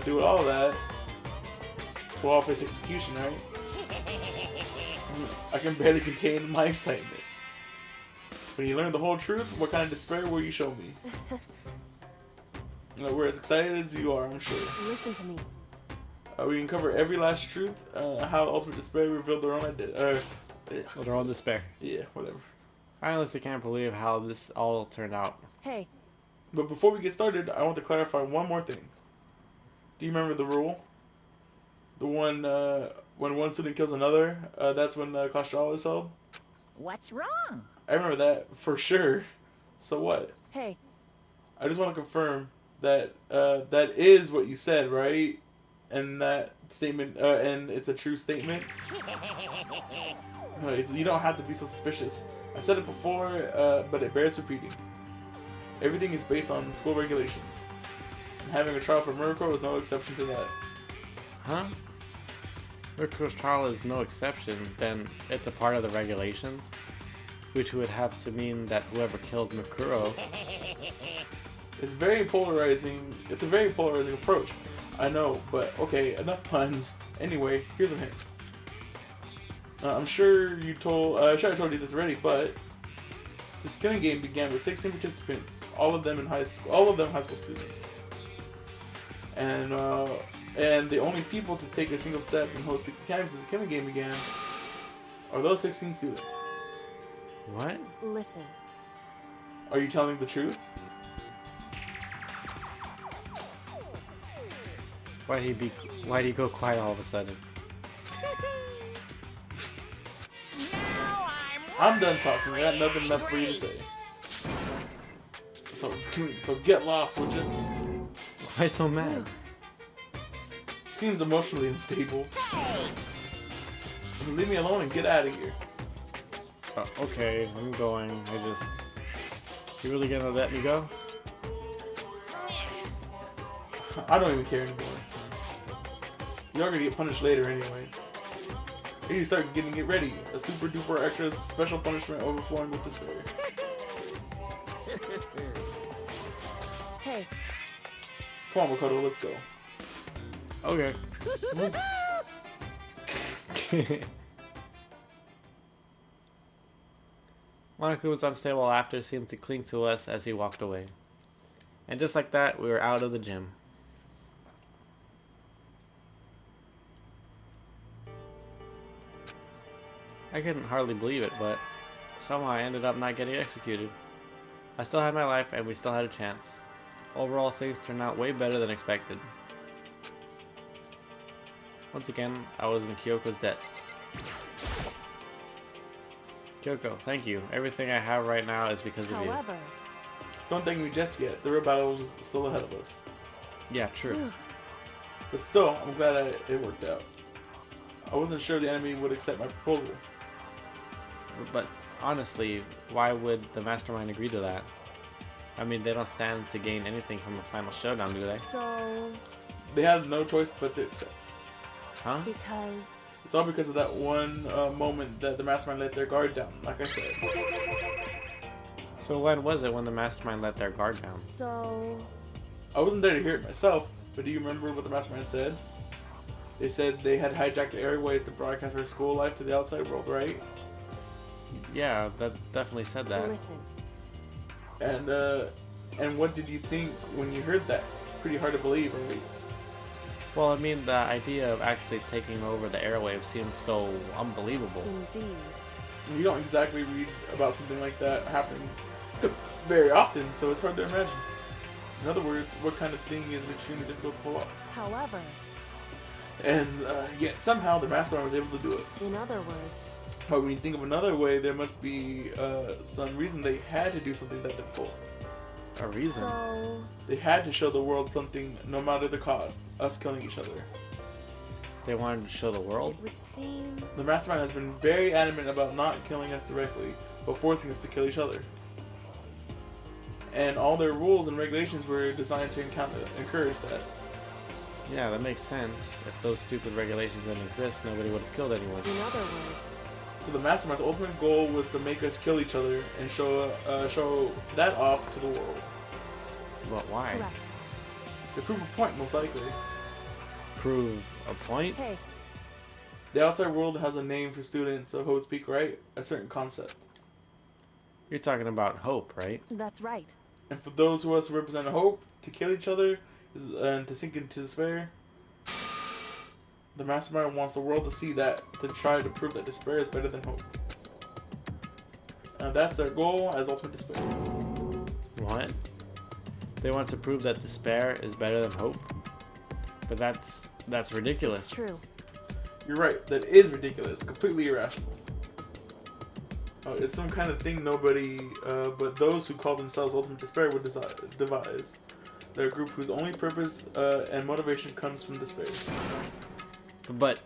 do all that, we'll all face execution, right? I can barely contain my excitement. When you learn the whole truth, what kind of despair will you show me? We're as excited as you are, I'm sure. Listen to me. We can cover every last truth, how ultimate despair revealed their own identity. Well, they're all in despair. Yeah, whatever. I honestly can't believe how this all turned out. Hey, But before we get started, I want to clarify one more thing. Do you remember the rule? The one, when one student kills another, that's when class trial is held? What's wrong? I remember that for sure. So what? hey, I just want to confirm that that is what you said, right? And that statement, and it's a true statement. No, you don't have to be so suspicious. I said it before, but it bears repeating. Everything is based on school regulations. And having a trial for Murokuro is no exception to that. Huh? Murokuro's trial is no exception, then it's a part of the regulations? Which would have to mean that whoever killed Murokuro... It's very polarizing. It's a very polarizing approach. I know, but okay, enough puns. Anyway, here's a hint. I'm sure I told you this already, but this killing game began with 16 participants, all of them high school students, and the only people to take a single step in Host Peak Academy since the killing game began are those 16 students. What? listen. Are you telling the truth? Why'd he go quiet all of a sudden? Now I'm done talking. I got nothing left for you to say. So get lost, would you? Why so mad? Seems emotionally unstable. Leave me alone and get out of here. Okay, I'm going. You really gonna let me go? I don't even care anymore. You're gonna get punished later anyway. You need to start getting it ready. A super duper extra special punishment overflowing with despair. Hey, Come on, Makoto, let's go. Okay. Monokuma's unstable laughter seemed to cling to us as he walked away. And just like that, we were out of the gym. I couldn't hardly believe it, but somehow I ended up not getting executed. I still had my life and we still had a chance. Overall, things turned out way better than expected. Once again, I was in Kyoko's debt. Kyoko, thank you. Everything I have right now is because of you. However, Don't thank me just yet. The real battle is still ahead of us. Yeah, true. But still, I'm glad it worked out. I wasn't sure the enemy would accept my proposal. But honestly, why would the mastermind agree to that? I mean, they don't stand to gain anything from a final showdown, do they? so They had no choice but to accept. Huh? because It's all because of that one moment that the mastermind let their guard down, like I said. So when was it when the mastermind let their guard down? so I wasn't there to hear it myself, but do you remember what the mastermind said? They said they had hijacked the airways to broadcast their school life to the outside world, right? Yeah, that definitely said that. listen. And what did you think when you heard that? Pretty hard to believe, right? Well, I mean, the idea of actually taking over the airwaves seems so unbelievable. Indeed. You don't exactly read about something like that happening very often, so it's hard to imagine. In other words, what kind of thing is extremely difficult to pull off? However, And yet somehow the mastermind was able to do it. in other words, But when you think of another way, there must be some reason they had to do something that difficult. A reason? so They had to show the world something, no matter the cost. Us killing each other. They wanted to show the world? it would seem The mastermind has been very adamant about not killing us directly, but forcing us to kill each other. And all their rules and regulations were designed to encourage that. Yeah, that makes sense. If those stupid regulations didn't exist, nobody would have killed anyone. in other words, So the mastermind's ultimate goal was to make us kill each other and show that off to the world. But why? correct. To prove a point, most likely. Prove a point? Hey, The outside world has a name for students of Hope's Peak, right? A certain concept. You're talking about hope, right? that's right. And for those of us who represent hope, to kill each other and to sink into despair, the mastermind wants the world to see that, to try to prove that despair is better than hope. And that's their goal as ultimate despair. What? They want to prove that despair is better than hope? But that's ridiculous. It's true. You're right, that is ridiculous, completely irrational. It's some kind of thing nobody but those who call themselves Ultimate Despair would devise. They're a group whose only purpose and motivation comes from despair. But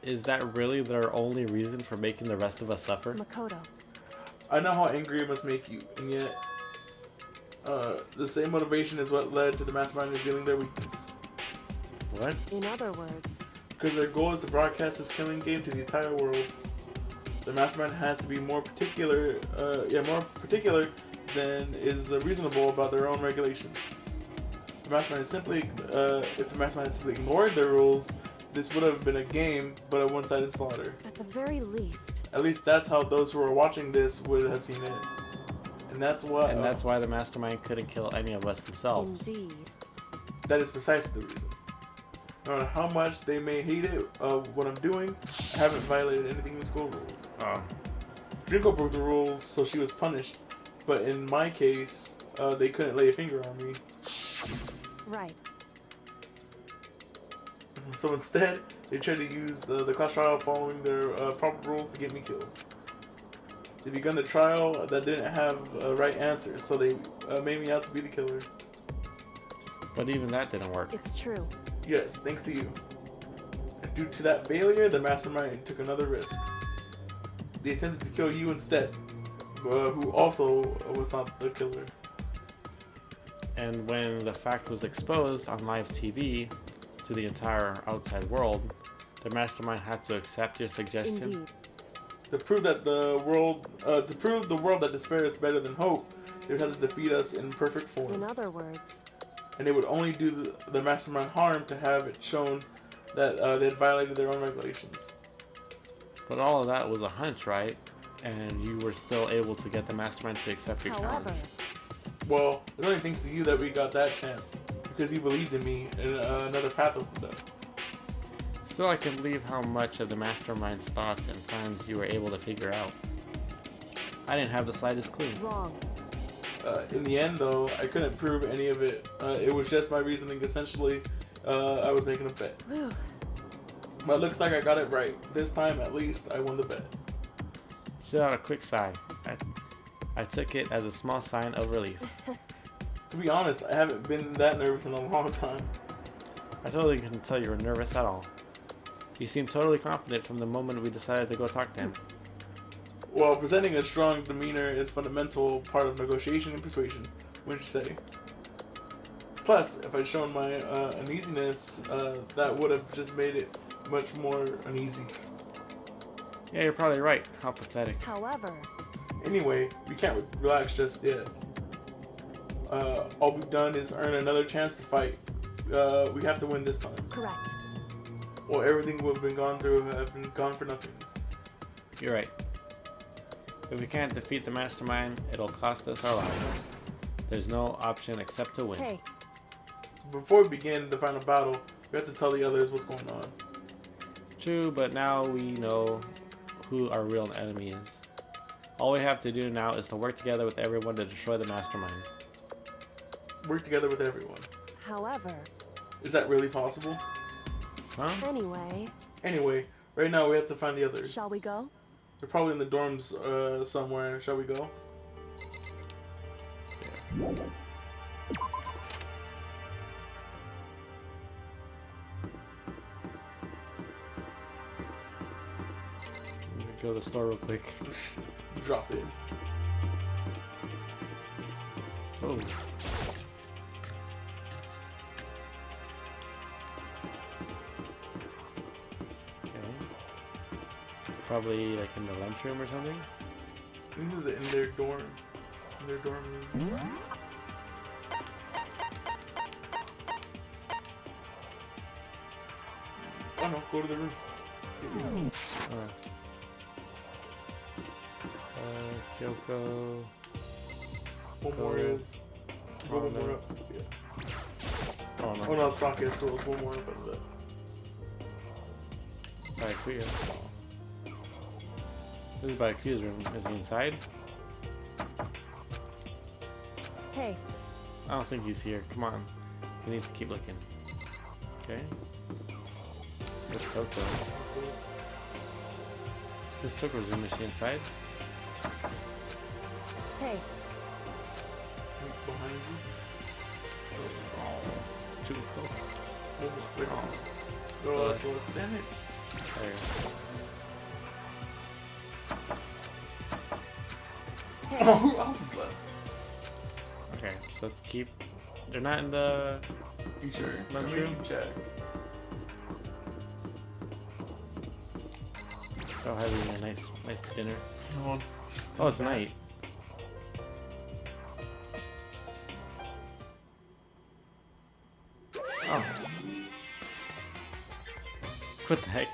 is that really their only reason for making the rest of us suffer? Makoto. I know how angry it must make you, and yet the same motivation is what led to the mastermind revealing their weakness. What? In other words, Because their goal is to broadcast this killing game to the entire world. The mastermind has to be more particular than is reasonable about their own regulations. The mastermind simply, if the mastermind had simply ignored their rules, this would have been a game, but a one-sided slaughter. at the very least, At least that's how those who are watching this would have seen it. And that's why. And that's why the mastermind couldn't kill any of us themselves. indeed. That is precisely the reason. No matter how much they may hate it, what I'm doing, I haven't violated anything in the school rules. Oh. Drinko broke the rules, so she was punished. But in my case, they couldn't lay a finger on me. Right. So instead, they tried to use the class trial following their proper rules to get me killed. They begun the trial that didn't have right answers, so they made me out to be the killer. But even that didn't work. It's true. Yes, thanks to you. And due to that failure, the mastermind took another risk. They attempted to kill you instead, who also was not the killer. And when the fact was exposed on live TV to the entire outside world, the mastermind had to accept your suggestion. Indeed. To prove that the world that despair is better than hope, they would have to defeat us in perfect form. In other words, And they would only do the mastermind harm to have it shown that they had violated their own regulations. But all of that was a hunch, right? And you were still able to get the mastermind to accept your however, challenge. Well, it's only thanks to you that we got that chance, because you believed in me and another path opened up. Still, I can't believe how much of the mastermind's thoughts and plans you were able to figure out. I didn't have the slightest clue. Wrong. In the end, though, I couldn't prove any of it. It was just my reasoning. Essentially, I was making a bet. But it looks like I got it right. This time, at least, I won the bet. She let out a quick sigh. I took it as a small sign of relief. To be honest, I haven't been that nervous in a long time. I totally couldn't tell you were nervous at all. You seemed totally confident from the moment we decided to go talk to him. Well, presenting a strong demeanor is a fundamental part of negotiation and persuasion, wouldn't you say? Plus, if I'd shown my uneasiness, that would have just made it much more uneasy. Yeah, you're probably right. How pathetic. However, Anyway, we can't relax just yet. All we've done is earn another chance to fight. We have to win this time. correct. Or everything we've been gone through have been gone for nothing. You're right. If we can't defeat the mastermind, it'll cost us our lives. There's no option except to win. Hey, Before we begin the final battle, we have to tell the others what's going on. True, but now we know who our real enemy is. All we have to do now is to work together with everyone to destroy the mastermind. Work together with everyone. however, Is that really possible? Huh? anyway, Right now we have to find the others. shall we go? They're probably in the dorms somewhere. Shall we go? Let me go to the store real quick. Drop it. Oh. Probably like in the lunchroom or something. In their dorm. In their dorm room. Oh no, go to the rooms. See. Kyoko. One more is. Go one more up. Yeah. Oh no. Oh no, Sake, so it's one more up under that. Byakuya. This is Byakuya's room. Is he inside? Hey, I don't think he's here. Come on. We need to keep looking. Okay. Where's Toko? Where's Toko's room? Is she inside? hey, Behind you. Toko. Oh, that's Lois. Damn it. There you hey. Oh, who else is left? go. Okay, so let's keep. They're not in the. You sure? Lunchroom? Check. Oh, having a nice dinner. No. Oh, it's night. Oh. What the heck?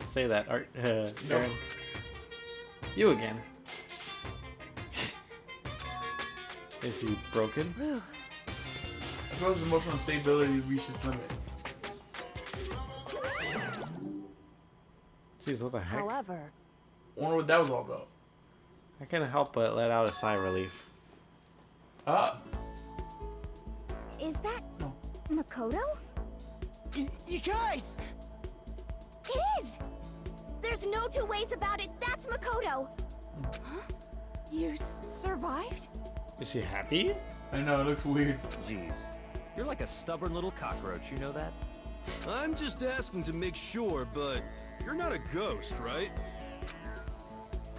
Say that, Art. Aaron. You again. Is he broken? As well as emotional stability reached its limit. Jeez, what the heck? However, I wonder what that was all about. I couldn't help but let out a sigh of relief. Ah. Is that No. Makoto? You guys! It is! There's no two ways about it. That's Makoto. You survived? Is she happy? I know, it looks weird. Jeez. You're like a stubborn little cockroach, you know that? I'm just asking to make sure, but you're not a ghost, right?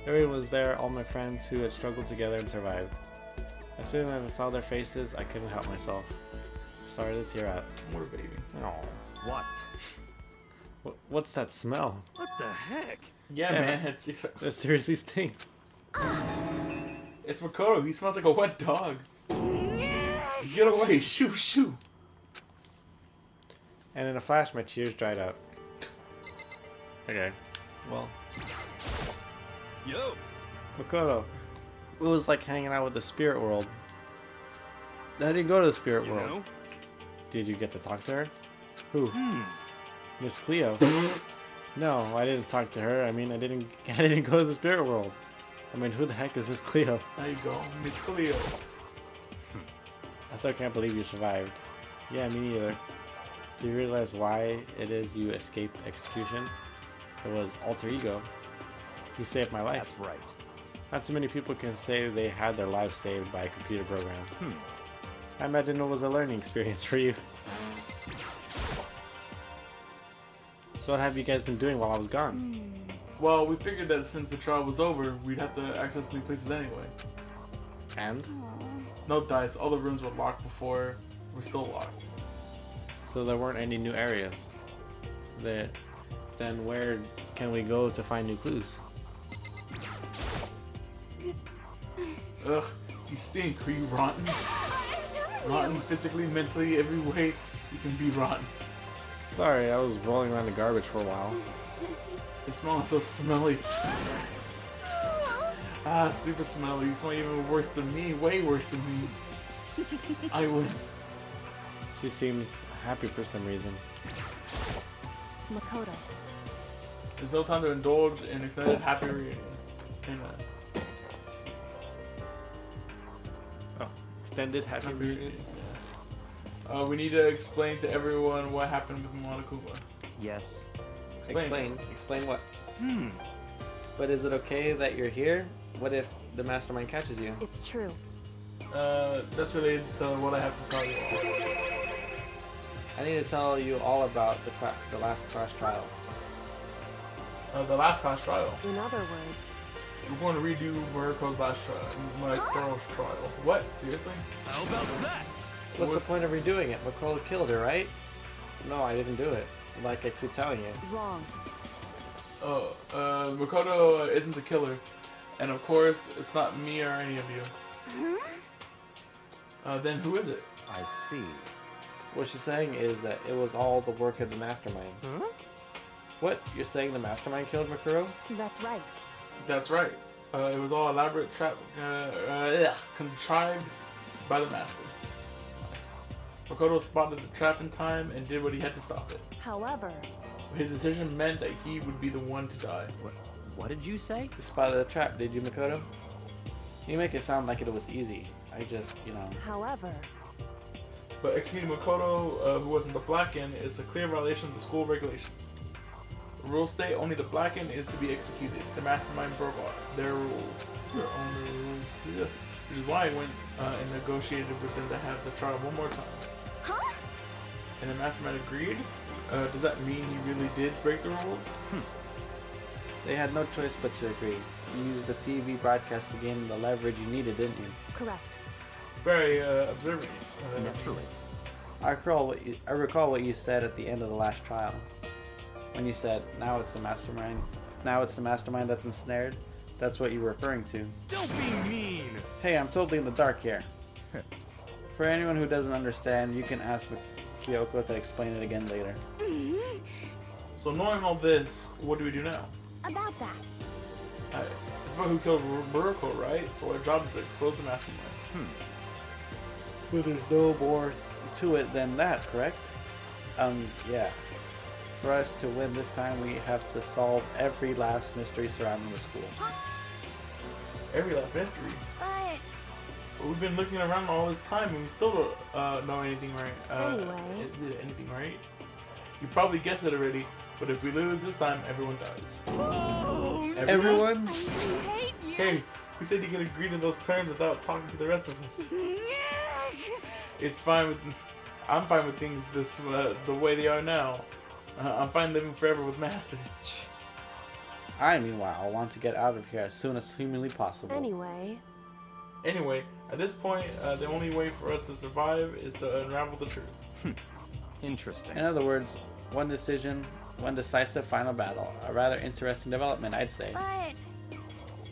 Everyone was there, all my friends who had struggled together and survived. As soon as I saw their faces, I couldn't help myself. I started to tear up. More baby. Oh. What? What's that smell? What the heck? Yeah, Yeah, man. It's It seriously stinks. it's Makoto. He smells like a wet dog. Get away! Shoo, shoo. And in a flash, my tears dried up. Okay. Well, Yo! Makoto. It was like hanging out with the spirit world. I didn't go to the spirit You world. know? Did you get to talk to her? Who? Miss Cleo. No, I didn't talk to her. I mean, I didn't I didn't go to the spirit world. I mean, who the heck is Miss Cleo? There you go, Miss Cleo. I still can't believe you survived. Yeah, me neither. Do you realize why it is you escaped execution? It was alter ego. You saved my life. That's right. Not too many people can say they had their lives saved by a computer program. I imagine it was a learning experience for you. So what have you guys been doing while I was gone? Well, we figured that since the trial was over, we'd have to access new places anyway. And? No dice, all the rooms were locked before. We're still locked. So there weren't any new areas. Then where can we go to find new clues? Ugh, you stink. Are you rotten? I'm telling Rotten you. physically, mentally, every way you can be rotten. Sorry, I was rolling around the garbage for a while. It smells so smelly. Ah, super smelly. You smell even worse than me. Way worse than me. I win. She seems happy for some reason. Makoto. There's no time to indulge in extended happy reunion. Amen. Oh, extended happy Happy reunion. reunion. Yeah. We need to explain to everyone what happened with Monokuma. Yes. Explain what? But is it okay that you're here? What if the mastermind catches you? It's true. That's related to what I have to tell you. I need to tell you all about the last class trial. The last class trial. In other words, We're going to redo Murako's last trial. My girl's trial. What? Seriously? How about that? What's the point of redoing it? McCall killed her, right? No, I didn't do it. Like I keep telling you. wrong. Makoto isn't the killer. And of course, it's not me or any of you. Then who is it? I see. What she's saying is that it was all the work of the mastermind. Huh? What? You're saying the mastermind killed Makuro? That's right. That's right. It was all elaborate trap, contrived by the master. Makoto spotted the trap in time and did what he had to stop it. However, His decision meant that he would be the one to die. What did you say? You spotted the trap, did you, Makoto? You make it sound like it was easy. I just, however, But executing Makoto, who wasn't the Blacken, is a clear violation of the school regulations. The rules state only the Blacken is to be executed. The mastermind broke their rules, their own rules. Yeah. Which is why I went and negotiated with them to have the trial one more time. Huh? And the mastermind agreed? Does that mean he really did break the rules? They had no choice but to agree. You used the TV broadcast to gain the leverage you needed, didn't you? correct. Very observant. Naturally. I recall what you said at the end of the last trial. When you said, now it's the mastermind. Now it's the mastermind that's ensnared. That's what you were referring to. Don't be mean. Hey, I'm totally in the dark here. For anyone who doesn't understand, you can ask Kyoko to explain it again later. So knowing all this, what do we do now? About that. It's about who killed Murako, right? So our job is to expose the mastermind. But there's no more to it than that, correct? Yeah. For us to win this time, we have to solve every last mystery surrounding the school. Every last mystery. But We've been looking around all this time and we still don't know anything right. Anyway. Anything right? You probably guessed it already, but if we lose this time, everyone dies. Oh, Everyone? I hate you. Hey, you said you could agree to those terms without talking to the rest of us. It's fine with. I'm fine with things the way they are now. I'm fine living forever with Master. I, meanwhile, want to get out of here as soon as humanly possible. Anyway, at this point, the only way for us to survive is to unravel the truth. Interesting. In other words, one decision, one decisive final battle. A rather interesting development, I'd say.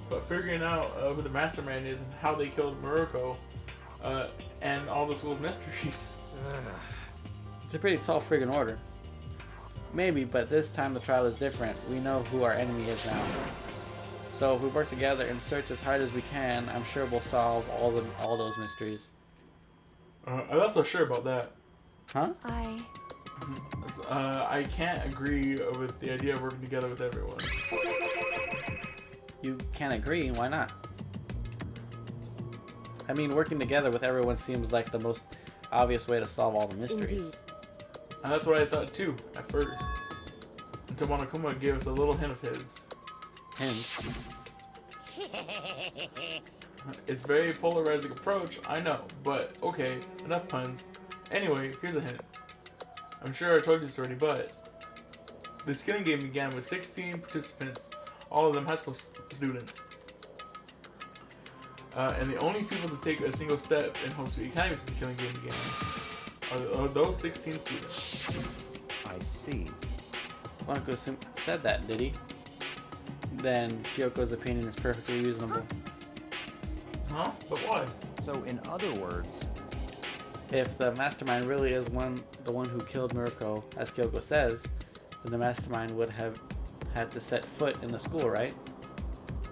But figuring out who the mastermind is and how they killed Murako, and all the school's mysteries. It's a pretty tall friggin' order. Maybe, but this time the trial is different. We know who our enemy is now. So if we work together and search as hard as we can, I'm sure we'll solve all those mysteries. I'm not so sure about that. Huh? I I can't agree with the idea of working together with everyone. You can't agree, why not? I mean, working together with everyone seems like the most obvious way to solve all the mysteries. Indeed. And that's what I thought too, at first. Until Monokuma gave us a little hint of his. Hint. It's a very polarizing approach, I know, but okay, enough puns. Anyway, here's a hint. I'm sure I told you this already, but this killing game began with 16 participants, all of them high school students. And the only people to take a single step in Hope Sweet Academy since the killing game began are those 16 students. I see. Monoko said that, did he? Then Kyoko's opinion is perfectly reasonable. Huh? But why? So, in other words, If the mastermind really is the one who killed Murako, as Kyoko says, then the mastermind would have had to set foot in the school, right?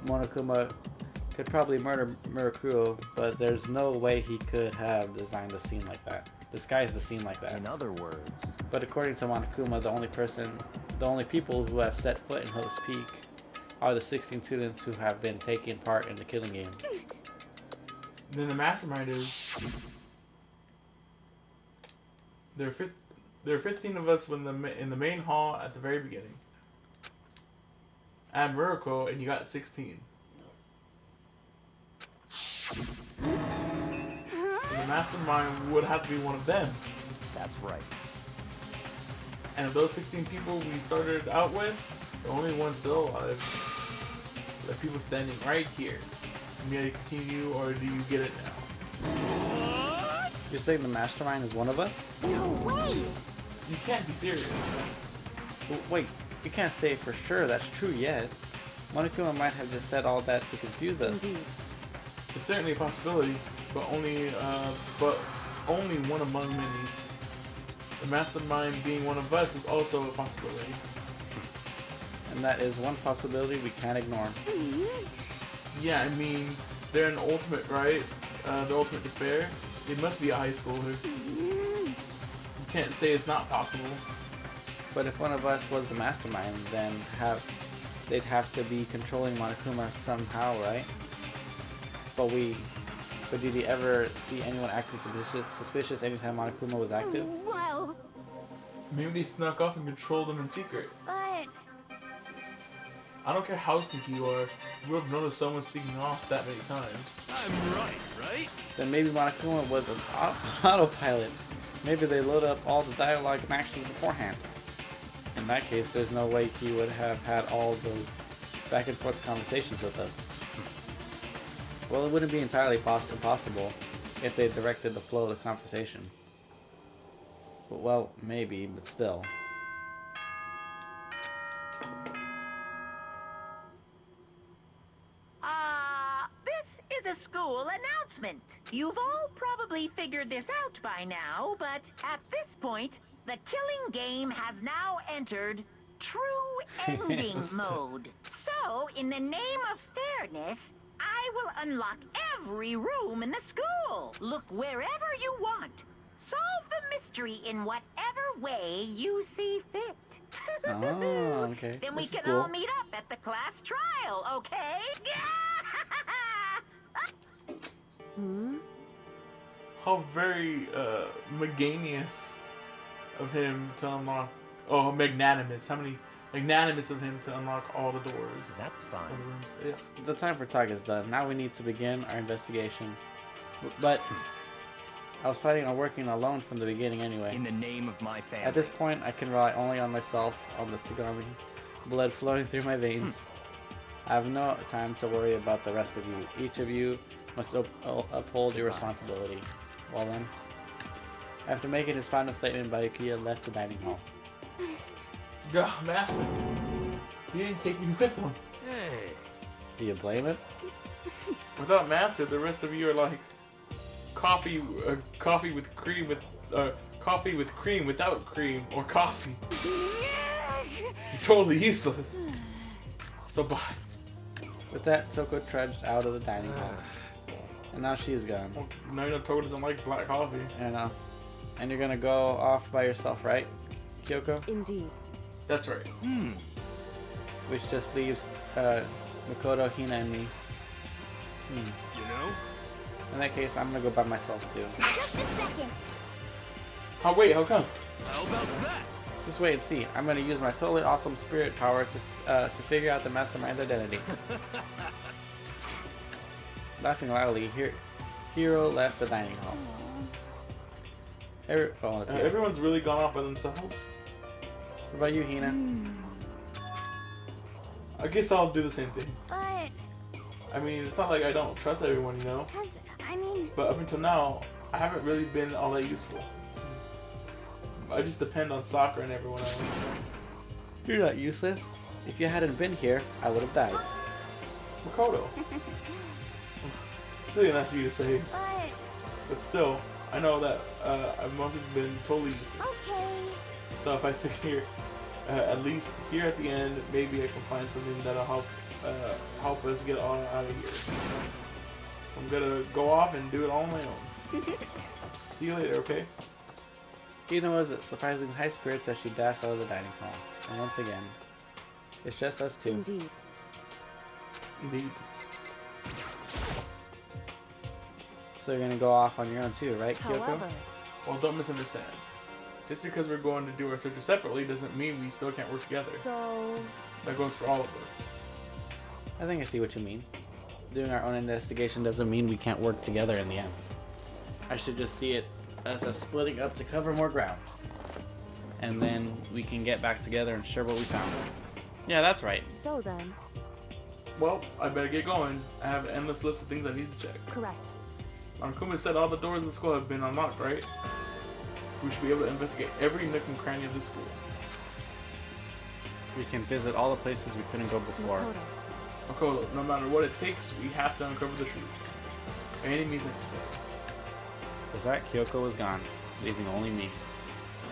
Monokuma could probably murder Murakuo, but there's no way he could have designed the scene like that. Disguised the scene like that. in other words, But according to Monokuma, the only people who have set foot in Host Peak are the 16 students who have been taking part in the killing game. Then the mastermind is... There are 15 of us in the main hall at the very beginning. Add Murako, and you got 16. And the mastermind would have to be one of them. that's right. And of those 16 people we started out with, the only one still alive, the people standing right here. You need to continue, or do you get it now? You're saying the mastermind is one of us? No way! You can't be serious. Wait, you can't say for sure that's true yet. Monokuma might have just said all that to confuse us. Indeed. It's certainly a possibility, but only one among many. The mastermind being one of us is also a possibility. And that is one possibility we can't ignore. Yeah, I mean, they're an ultimate, right? The ultimate despair. It must be a high schooler. You can't say it's not possible. But if one of us was the mastermind, then they'd have to be controlling Monokuma somehow, right? But did he ever see anyone acting suspicious anytime Monokuma was active? Well, Maybe they snuck off and controlled them in secret. but I don't care how sneaky you are, you would have noticed someone sneaking off that many times. I'm right? Then maybe Monokuma was an autopilot. Maybe they load up all the dialogue and actions beforehand. In that case, there's no way he would have had all those back and forth conversations with us. Well, it wouldn't be entirely impossible if they directed the flow of the conversation. Well, maybe, but still. This is a school announcement. You've all probably figured this out by now, but at this point, the killing game has now entered true ending mode. So, in the name of fairness, I will unlock every room in the school. Look wherever you want. Solve the mystery in whatever way you see fit. Oh, okay. Then we This is can all cool. meet up at the class trial, okay? Hmm? How very magnanimous of him to unlock. Oh, magnanimous. How many magnanimous of him to unlock all the doors. That's All fine. the rooms. Yeah. The time for talk is done. Now we need to begin our investigation. But I was planning on working alone from the beginning anyway. In the name of my family. At this point, I can rely only on myself, on the Tagami, blood flowing through my veins. I have no time to worry about the rest of you. Each of you must uphold your responsibility. Well then, after making his final statement, Bayukiya left the dining hall. God, Master. He didn't take me with him. Hey. Do you blame it? Without Master, the rest of you are like coffee with cream coffee with cream without cream or coffee. You're totally useless. So bye. With that, Toko trudged out of the dining hall. And now she's gone. Well, now you know Toad doesn't like black coffee. And you're gonna go off by yourself, right? Kyoko? Indeed. That's right. Which just leaves Makoto, Hina, and me. You know? In that case, I'm gonna go by myself too. Just a second. Oh wait, how come? How about that? Just wait and see. I'm gonna use my totally awesome spirit power to figure out the mastermind's identity. Laughing loudly, Hiro left the dining hall. Let's see. Everyone's really gone off by themselves. What about you, Hina? I guess I'll do the same thing. But, I mean, it's not like I don't trust everyone, you know? I mean, But up until now, I haven't really been all that useful. I just depend on soccer and everyone else. You're not useless. If you hadn't been here, I would have died. Makoto. It's really nice of you to say. but, But still, I know that I've mostly been totally useless. okay. So if I figure, at least here at the end, maybe I can find something that'll help us get all out of here. So I'm gonna go off and do it all on my own. See you later, okay? Hina was at surprisingly high spirits as she dashed out of the dining hall. And once again, it's just us two. Indeed. Indeed. So you're gonna go off on your own too, right, Kyoko? However, Well, don't misunderstand. Just because we're going to do our searches separately doesn't mean we still can't work together. so That goes for all of us. I think I see what you mean. Doing our own investigation doesn't mean we can't work together in the end. I should just see it as a splitting up to cover more ground. And then we can get back together and share what we found. Yeah, that's right. so then, Well, I better get going. I have an endless list of things I need to check. correct. Kuma said all the doors of the school have been unlocked, right? We should be able to investigate every nook and cranny of the school. We can visit all the places we couldn't go before. Makoto. Makoto, no matter what it takes, we have to uncover the truth. By any means necessary. With that, Kyoko was gone, leaving only me.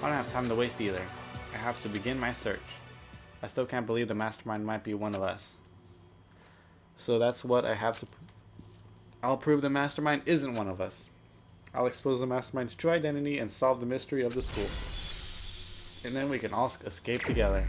I don't have time to waste either. I have to begin my search. I still can't believe the mastermind might be one of us. So that's what I have to prove. I'll prove the mastermind isn't one of us. I'll expose the mastermind's true identity and solve the mystery of the school. And then we can all escape together.